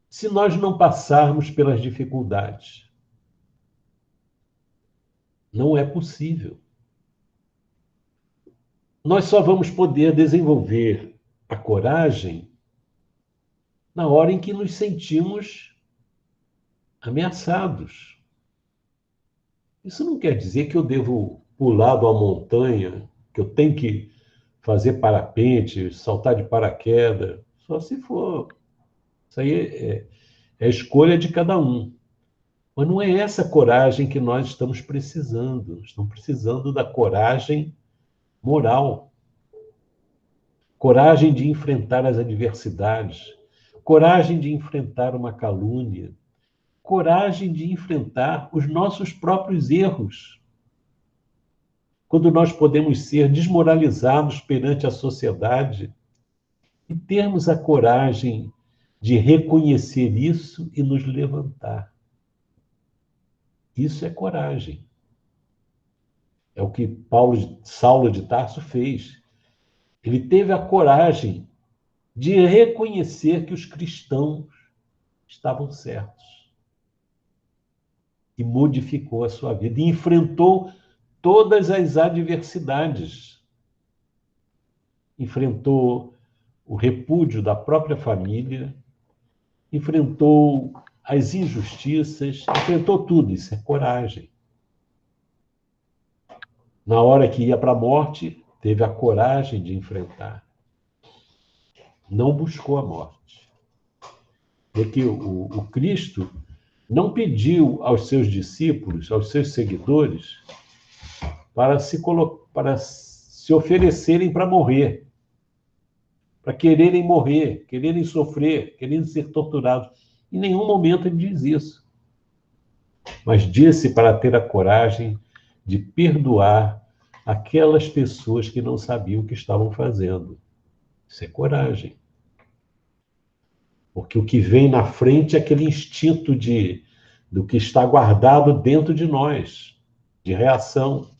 se nós não passarmos pelas dificuldades? Não é possível. Nós só vamos poder desenvolver a coragem na hora em que nos sentimos ameaçados. Isso não quer dizer que eu devo pular de uma montanha, que eu tenho que fazer parapente, saltar de paraquedas, só se for. Isso aí é a escolha de cada um. Mas não é essa coragem que nós estamos precisando. Estamos precisando da coragem moral. Coragem de enfrentar as adversidades. Coragem de enfrentar uma calúnia. Coragem de enfrentar os nossos próprios erros. Quando nós podemos ser desmoralizados perante a sociedade e termos a coragem de reconhecer isso e nos levantar. Isso é coragem. É o que Saulo de Tarso fez. Ele teve a coragem de reconhecer que os cristãos estavam certos. E modificou a sua vida. E enfrentou todas as adversidades. Enfrentou o repúdio da própria família, enfrentou as injustiças, enfrentou tudo. Isso é coragem. Na hora que ia para a morte, teve a coragem de enfrentar. Não buscou a morte. Porque o Cristo não pediu aos seus discípulos, aos seus seguidores, para se oferecerem para morrer, para quererem morrer, quererem sofrer, quererem ser torturados. Em nenhum momento ele diz isso. Mas disse para ter a coragem de perdoar aquelas pessoas que não sabiam o que estavam fazendo. Isso é coragem. Porque o que vem na frente é aquele instinto do que está guardado dentro de nós, de reação.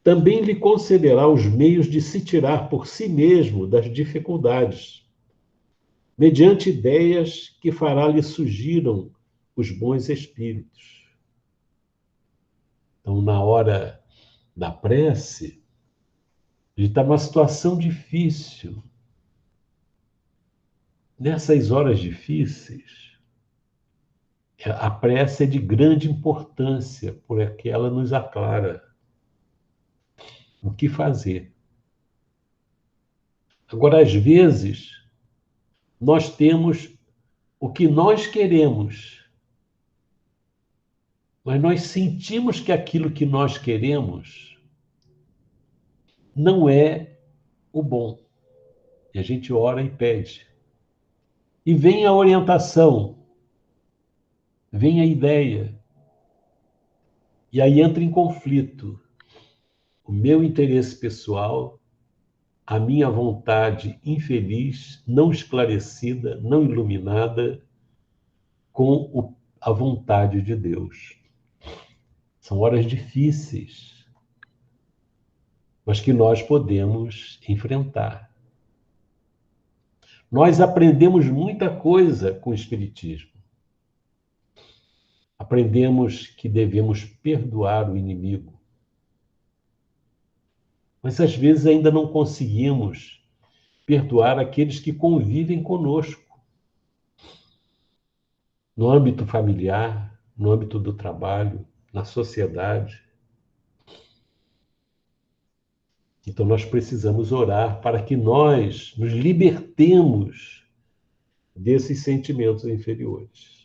Também lhe concederá os meios de se tirar por si mesmo das dificuldades, mediante ideias que fará-lhe surgiram os bons espíritos. Então, na hora da prece, ele está numa situação difícil. Nessas horas difíceis, a prece é de grande importância, porque ela nos aclara o que fazer. Agora, às vezes, nós temos o que nós queremos, mas nós sentimos que aquilo que nós queremos não é o bom. E a gente ora e pede. E vem a orientação, vem a ideia. E aí entra em conflito o meu interesse pessoal, a minha vontade infeliz, não esclarecida, não iluminada, com a vontade de Deus. São horas difíceis, mas que nós podemos enfrentar. Nós aprendemos muita coisa com o Espiritismo. Aprendemos que devemos perdoar o inimigo. Mas às vezes ainda não conseguimos perdoar aqueles que convivem conosco. No âmbito familiar, no âmbito do trabalho, na sociedade. Então nós precisamos orar para que nós nos libertemos desses sentimentos inferiores.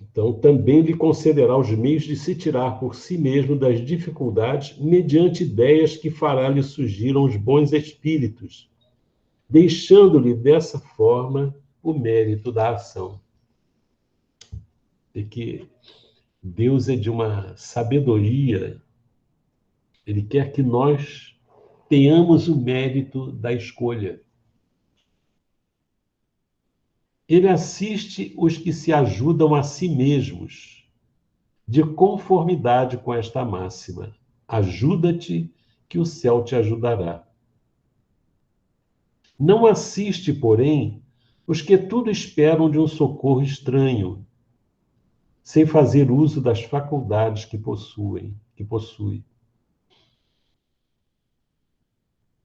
Então, também lhe concederá os meios de se tirar por si mesmo das dificuldades, mediante ideias que fará-lhe surgir os bons espíritos, deixando-lhe dessa forma o mérito da ação. E que Deus é de uma sabedoria, Ele quer que nós tenhamos o mérito da escolha. Ele assiste os que se ajudam a si mesmos, de conformidade com esta máxima: ajuda-te, que o céu te ajudará. Não assiste, porém, os que tudo esperam de um socorro estranho, sem fazer uso das faculdades que possui.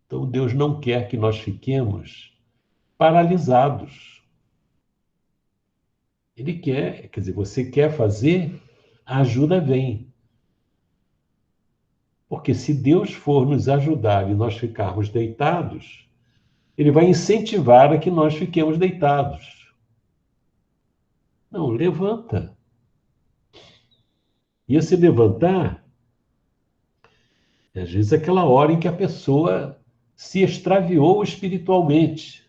Então, Deus não quer que nós fiquemos paralisados. Ele quer, quer dizer, você quer fazer, a ajuda vem. Porque se Deus for nos ajudar e nós ficarmos deitados, Ele vai incentivar a que nós fiquemos deitados. Não, levanta. E esse levantar, às vezes, é aquela hora em que a pessoa se extraviou espiritualmente.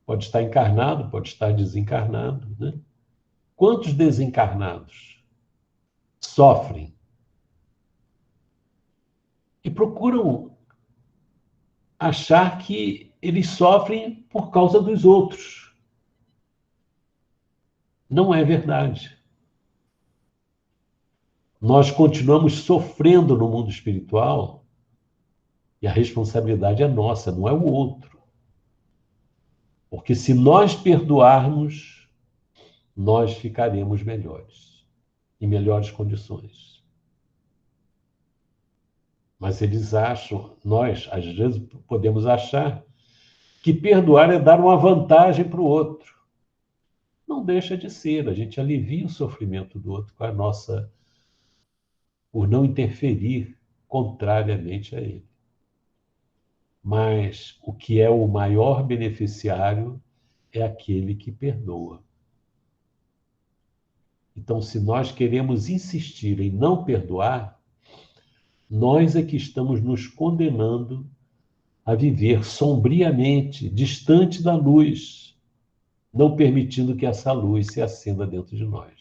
Pode estar encarnado, pode estar desencarnado, né? Quantos desencarnados sofrem e procuram achar que eles sofrem por causa dos outros? Não é verdade. Nós continuamos sofrendo no mundo espiritual e a responsabilidade é nossa, não é o outro. Porque se nós perdoarmos, nós ficaremos melhores, em melhores condições. Mas eles acham, nós, às vezes, podemos achar que perdoar é dar uma vantagem para o outro. Não deixa de ser, a gente alivia o sofrimento do outro com a nossa, por não interferir contrariamente a ele. Mas o que é o maior beneficiário é aquele que perdoa. Então, se nós queremos insistir em não perdoar, Nós é que estamos nos condenando a viver sombriamente, distante da luz, não permitindo que essa luz se acenda dentro de nós.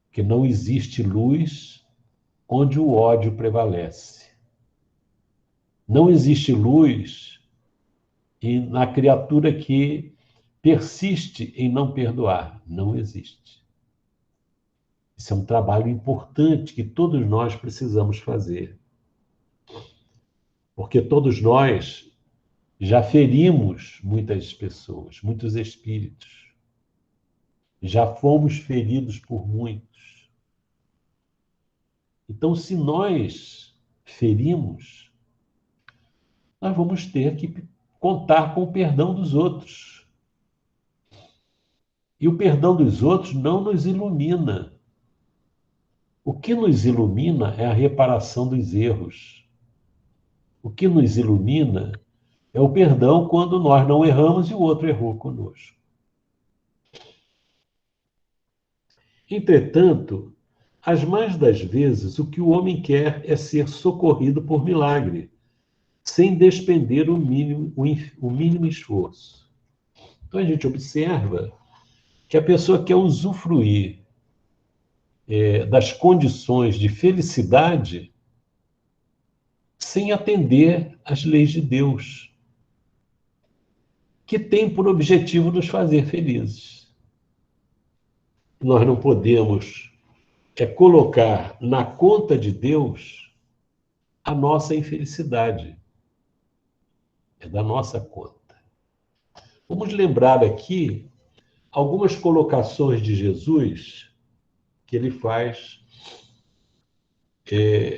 Porque não existe luz onde o ódio prevalece. Não existe luz na criatura que persiste em não perdoar. Não existe. Isso é um trabalho importante que todos nós precisamos fazer. Porque todos nós já ferimos muitas pessoas, muitos espíritos. Já fomos feridos por muitos. Então, se nós ferimos, nós vamos ter que contar com o perdão dos outros. E o perdão dos outros não nos ilumina. O que nos ilumina é a reparação dos erros. O que nos ilumina é o perdão quando nós não erramos e o outro errou conosco. Entretanto, as mais das vezes, o que o homem quer é ser socorrido por milagre, sem despender o mínimo esforço. Então a gente observa que a pessoa quer usufruir das condições de felicidade sem atender às leis de Deus, que tem por objetivo nos fazer felizes. Nós não podemos colocar na conta de Deus a nossa infelicidade. É da nossa conta. Vamos lembrar aqui algumas colocações de Jesus que ele faz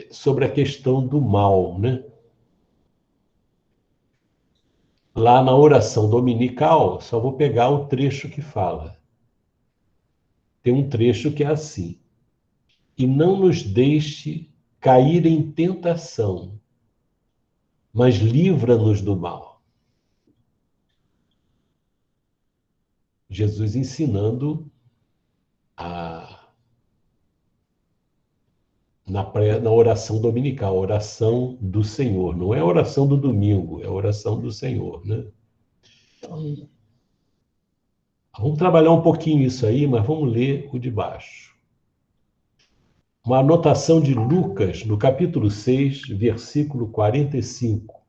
sobre a questão do mal, né? Lá na oração dominical, só vou pegar o trecho que fala. Tem um trecho que é assim: e não nos deixe cair em tentação, mas livra-nos do mal. Jesus ensinando na oração dominical, a oração do Senhor. Não é a oração do domingo, é a oração do Senhor, né? Então, vamos trabalhar um pouquinho isso aí, mas vamos ler o de baixo. Uma anotação de Lucas, no capítulo 6, versículo 45.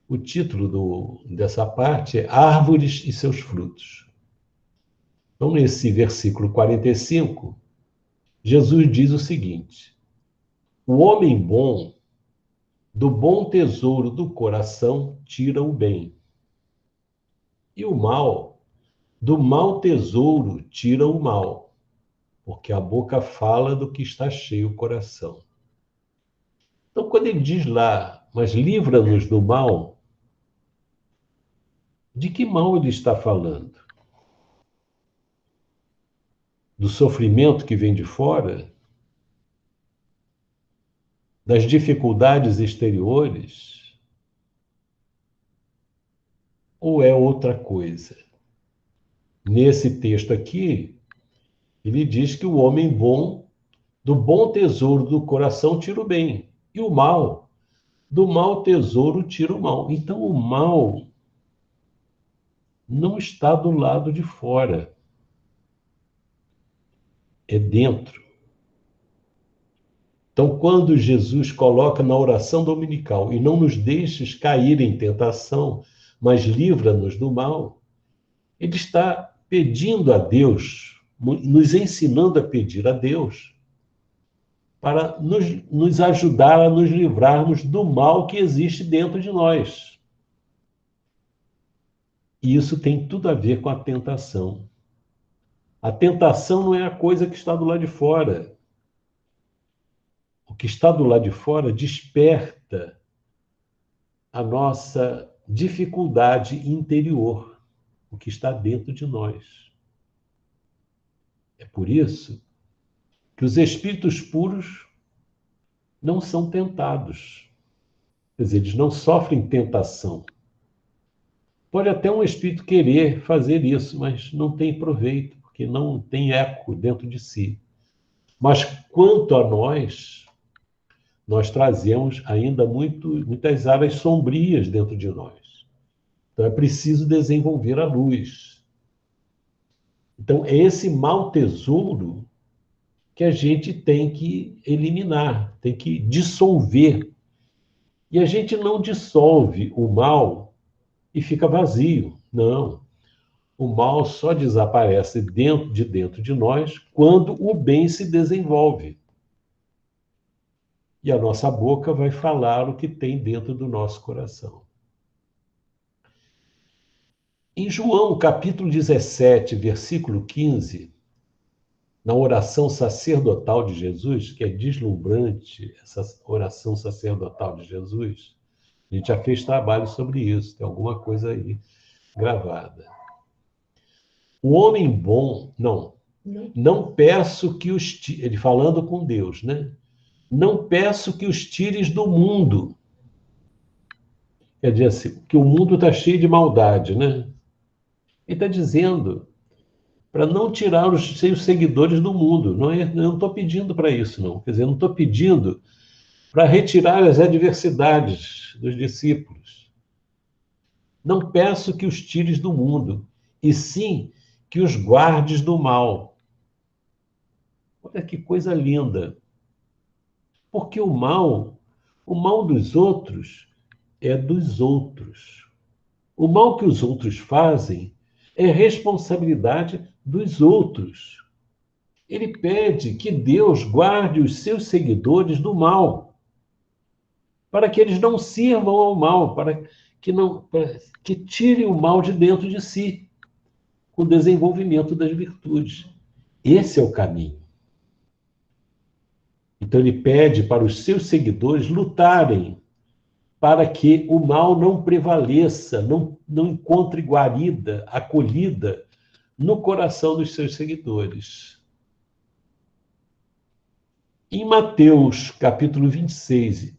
O título dessa parte é Árvores e seus frutos. Então, nesse versículo 45, Jesus diz o seguinte: o homem bom, do bom tesouro do coração, tira o bem. E o mal, do mau tesouro, tira o mal. Porque a boca fala do que está cheio o coração. Então, quando ele diz lá, mas livra-nos do mal, de que mal ele está falando? Do sofrimento que vem de fora? Das dificuldades exteriores? Ou é outra coisa? Nesse texto aqui, ele diz que o homem bom, do bom tesouro do coração, tira o bem. E o mal, do mau tesouro, tira o mal. Então, o mal não está do lado de fora. É dentro. Então, quando Jesus coloca na oração dominical, e não nos deixes cair em tentação, mas livra-nos do mal, ele está pedindo a Deus, nos ensinando a pedir a Deus, para nos ajudar a nos livrarmos do mal que existe dentro de nós. E isso tem tudo a ver com a tentação. A tentação não é a coisa que está do lado de fora. O que está do lado de fora desperta a nossa dificuldade interior, o que está dentro de nós. É por isso que os espíritos puros não são tentados. Quer dizer, eles não sofrem tentação. Pode até um espírito querer fazer isso, mas não tem proveito, porque não tem eco dentro de si. Mas quanto a nós trazemos ainda muitas áreas sombrias dentro de nós. Então é preciso desenvolver a luz. Então é esse mau tesouro que a gente tem que eliminar, tem que dissolver. E a gente não dissolve o mal e fica vazio. Não. O mal só desaparece dentro de nós quando o bem se desenvolve. E a nossa boca vai falar o que tem dentro do nosso coração. Em João, capítulo 17, versículo 15, na oração sacerdotal de Jesus, que é deslumbrante, essa oração sacerdotal de Jesus, a gente já fez trabalho sobre isso, tem alguma coisa aí gravada. O homem bom, não peço que os... Ele falando com Deus, né? Não peço que os tires do mundo. Quer dizer assim, que o mundo está cheio de maldade, né? Ele está dizendo para não tirar os seus seguidores do mundo. Eu não estou pedindo para isso, não. Quer dizer, eu não estou pedindo para retirar as adversidades dos discípulos. Não peço que os tires do mundo, e sim que os guardes do mal. Olha que coisa linda. Porque o mal dos outros é dos outros. O mal que os outros fazem é responsabilidade dos outros. Ele pede que Deus guarde os seus seguidores do mal, para que eles não sirvam ao mal, para que tirem o mal de dentro de si, com o desenvolvimento das virtudes. Esse é o caminho. Então ele pede para os seus seguidores lutarem para que o mal não prevaleça, não encontre guarida, acolhida no coração dos seus seguidores. Em Mateus, capítulo 26,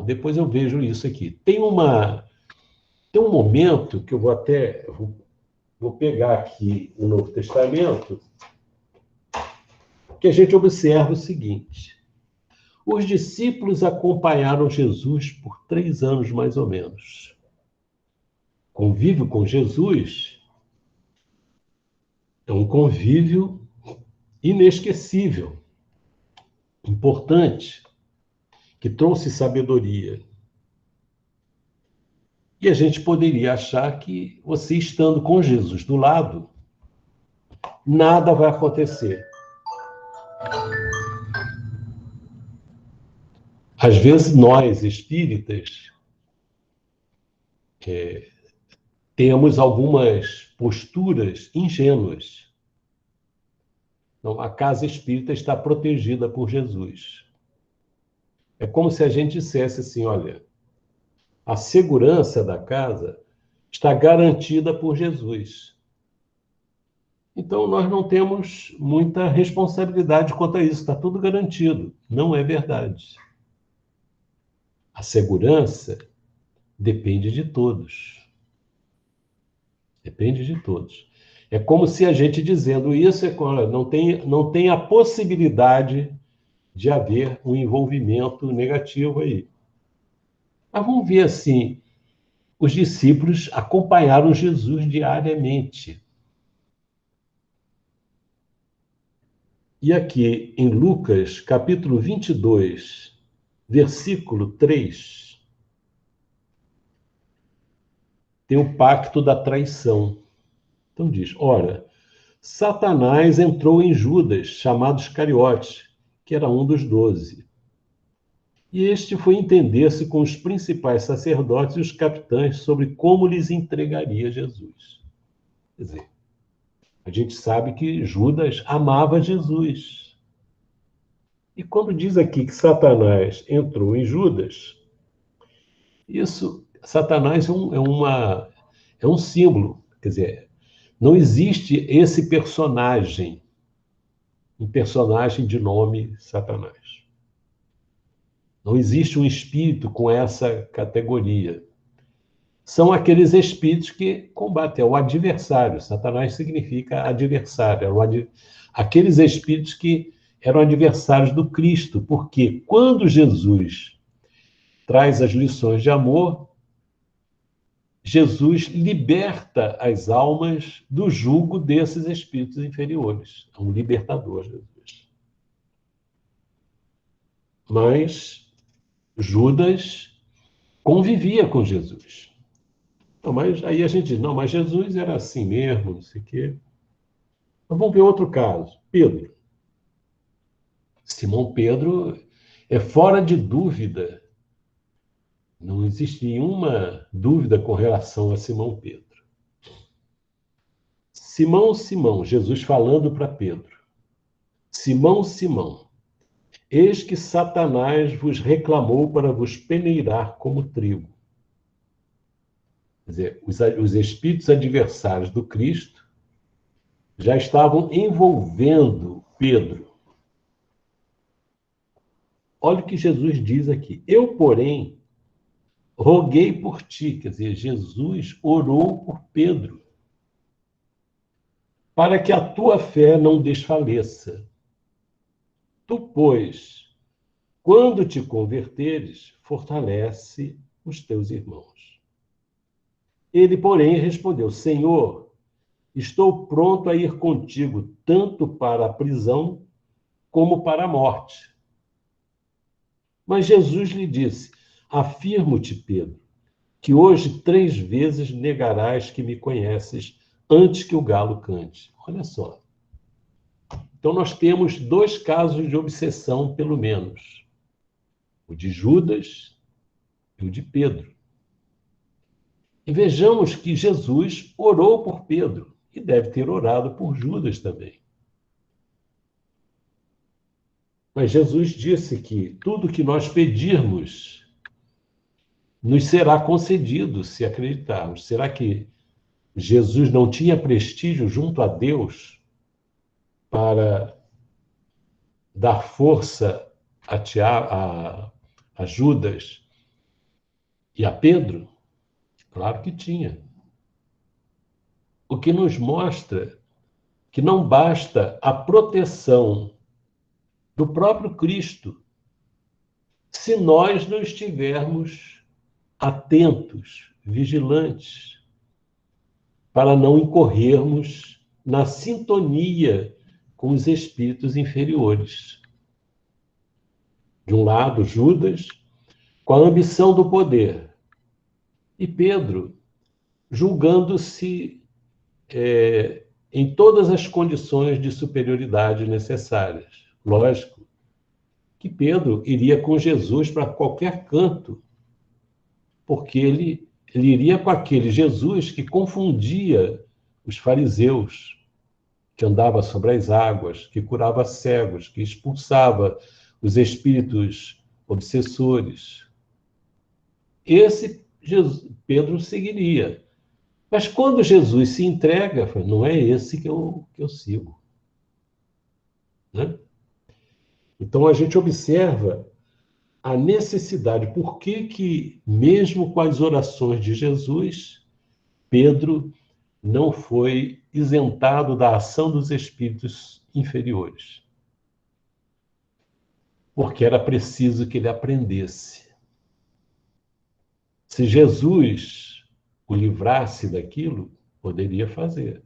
depois eu vejo isso aqui. Tem um momento que eu vou pegar aqui o Novo Testamento, que a gente observa o seguinte: os discípulos acompanharam Jesus por 3 anos, mais ou menos. Convívio com Jesus é um convívio inesquecível, importante, que trouxe sabedoria. E a gente poderia achar que você estando com Jesus do lado, nada vai acontecer. Às vezes nós, espíritas, temos algumas posturas ingênuas. Não, a casa espírita está protegida por Jesus. É como se a gente dissesse assim, olha, a segurança da casa está garantida por Jesus. Então, nós não temos muita responsabilidade quanto a isso, está tudo garantido. Não é verdade. A segurança depende de todos. Depende de todos. É como se a gente dizendo isso, não tem a possibilidade de haver um envolvimento negativo aí. Mas vamos ver assim, os discípulos acompanharam Jesus diariamente. E aqui em Lucas, capítulo 22, versículo 3, tem o pacto da traição. Então diz, ora, Satanás entrou em Judas, chamado Iscariote, que era um dos 12. E este foi entender-se com os principais sacerdotes e os capitães sobre como lhes entregaria Jesus. Quer dizer, a gente sabe que Judas amava Jesus. E quando diz aqui que Satanás entrou em Judas, Satanás é um símbolo. Quer dizer, não existe esse personagem, um personagem de nome Satanás. Não existe um espírito com essa categoria. São aqueles espíritos que combatem, é o adversário. Satanás significa adversário. Aqueles espíritos que eram adversários do Cristo, porque quando Jesus traz as lições de amor, Jesus liberta as almas do jugo desses espíritos inferiores. É um libertador, Jesus. Mas Judas convivia com Jesus. Não, mas aí a gente diz, não, mas Jesus era assim mesmo, não sei o quê. Mas vamos ver outro caso. Pedro. Simão Pedro é fora de dúvida. Não existe nenhuma dúvida com relação a Simão Pedro. Simão, Simão, Jesus falando para Pedro. Simão, Simão, eis que Satanás vos reclamou para vos peneirar como trigo. Quer dizer, os espíritos adversários do Cristo já estavam envolvendo Pedro. Olha o que Jesus diz aqui. Eu, porém, roguei por ti. Quer dizer, Jesus orou por Pedro, para que a tua fé não desfaleça. Tu, pois, quando te converteres, fortalece os teus irmãos. Ele, porém, respondeu: Senhor, estou pronto a ir contigo, tanto para a prisão como para a morte. Mas Jesus lhe disse: Afirmo-te, Pedro, que hoje 3 vezes negarás que me conheces antes que o galo cante. Olha só. Então, nós temos 2 casos de obsessão, pelo menos: o de Judas e o de Pedro. E vejamos que Jesus orou por Pedro e deve ter orado por Judas também. Mas Jesus disse que tudo que nós pedirmos nos será concedido se acreditarmos. Será que Jesus não tinha prestígio junto a Deus para dar força a Judas e a Pedro? Claro que tinha. O que nos mostra que não basta a proteção do próprio Cristo se nós não estivermos atentos, vigilantes, para não incorrermos na sintonia com os espíritos inferiores. De um lado, Judas, com a ambição do poder, e Pedro, julgando-se em todas as condições de superioridade necessárias. Lógico que Pedro iria com Jesus para qualquer canto, porque ele iria com aquele Jesus que confundia os fariseus, que andava sobre as águas, que curava cegos, que expulsava os espíritos obsessores. Esse Pedro seguiria. Mas quando Jesus se entrega, não é esse que eu sigo. Né? Então a gente observa a necessidade. Por que, mesmo com as orações de Jesus, Pedro não foi isentado da ação dos espíritos inferiores? Porque era preciso que ele aprendesse. Se Jesus o livrasse daquilo, poderia fazer.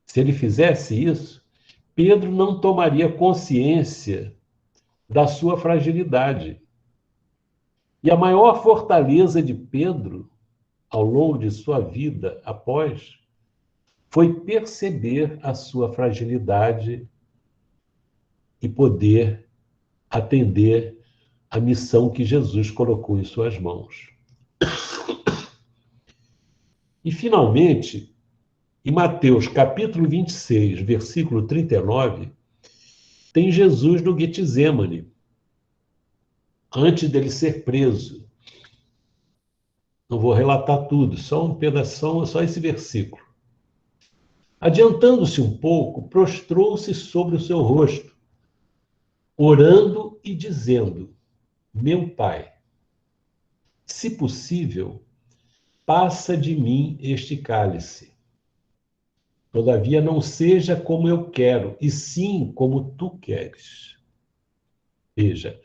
Se ele fizesse isso, Pedro não tomaria consciência da sua fragilidade. E a maior fortaleza de Pedro, ao longo de sua vida após, foi perceber a sua fragilidade e poder atender a missão que Jesus colocou em suas mãos. E, finalmente, em Mateus capítulo 26, versículo 39, tem Jesus no Getsemane, antes dele ser preso. Não vou relatar tudo, só um pedaço, só esse versículo. Adiantando-se um pouco, prostrou-se sobre o seu rosto, orando e dizendo: Meu Pai, se possível, passa de mim este cálice. Todavia, não seja como eu quero, e sim como tu queres. Veja,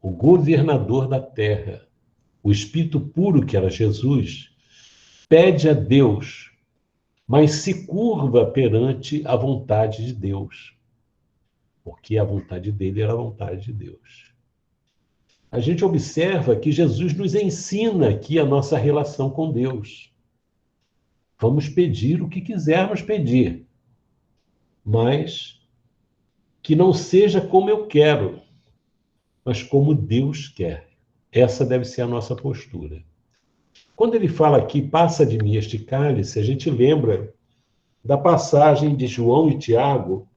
o governador da terra, o Espírito puro que era Jesus, pede a Deus, mas se curva perante a vontade de Deus, porque a vontade dele era a vontade de Deus. A gente observa que Jesus nos ensina aqui a nossa relação com Deus. Vamos pedir o que quisermos pedir, mas que não seja como eu quero, mas como Deus quer. Essa deve ser a nossa postura. Quando ele fala aqui, passa de mim este cálice, a gente lembra da passagem de João e Tiago,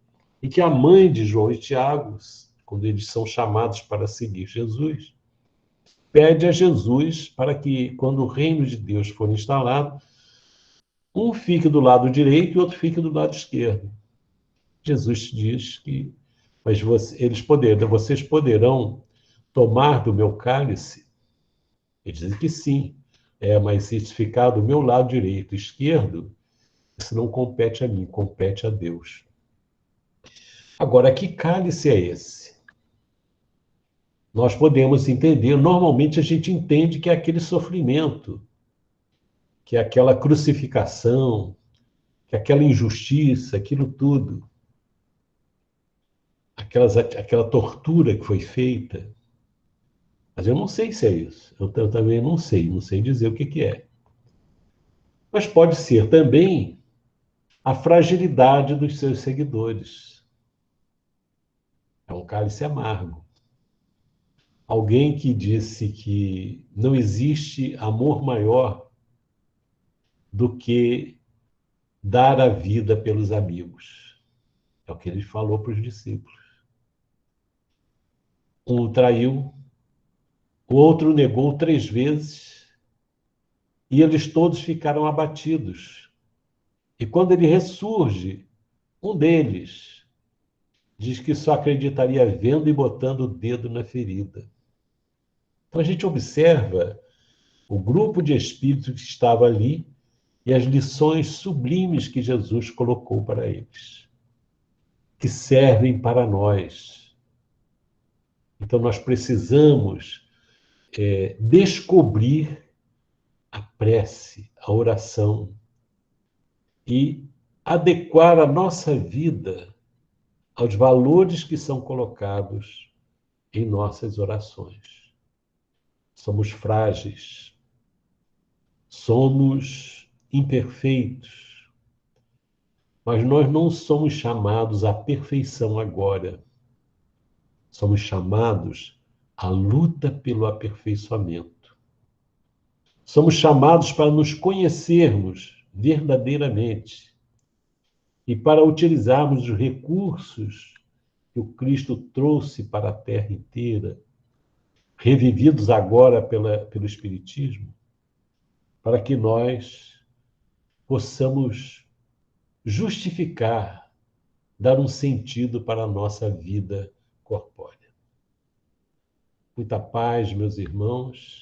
e que a mãe de João e Tiago, quando eles são chamados para seguir Jesus, pede a Jesus para que, quando o reino de Deus for instalado, um fique do lado direito e outro fique do lado esquerdo. Jesus diz que mas vocês poderão tomar do meu cálice? Eles dizem que sim. Mas se ficar do meu lado direito e esquerdo, isso não compete a mim, compete a Deus. Agora, que cálice é esse? Nós podemos entender, normalmente a gente entende que é aquele sofrimento, que é aquela crucificação, que é aquela injustiça, aquilo tudo, aquela tortura que foi feita. Mas eu não sei se é isso. Eu também não sei dizer o que é. Mas pode ser também a fragilidade dos seus seguidores. É um cálice amargo. Alguém que disse que não existe amor maior do que dar a vida pelos amigos. É o que ele falou para os discípulos. Um o traiu, o outro o negou 3 vezes, e eles todos ficaram abatidos. E quando ele ressurge, um deles diz que só acreditaria vendo e botando o dedo na ferida. Então a gente observa o grupo de espíritos que estava ali e as lições sublimes que Jesus colocou para eles, que servem para nós. Então nós precisamos descobrir a prece, a oração e adequar a nossa vida aos valores que são colocados em nossas orações. Somos frágeis, somos imperfeitos, mas nós não somos chamados à perfeição agora. Somos chamados à luta pelo aperfeiçoamento. Somos chamados para nos conhecermos verdadeiramente e para utilizarmos os recursos que o Cristo trouxe para a terra inteira, revividos agora pelo Espiritismo, para que nós possamos justificar, dar um sentido para a nossa vida corpórea. Muita paz, meus irmãos.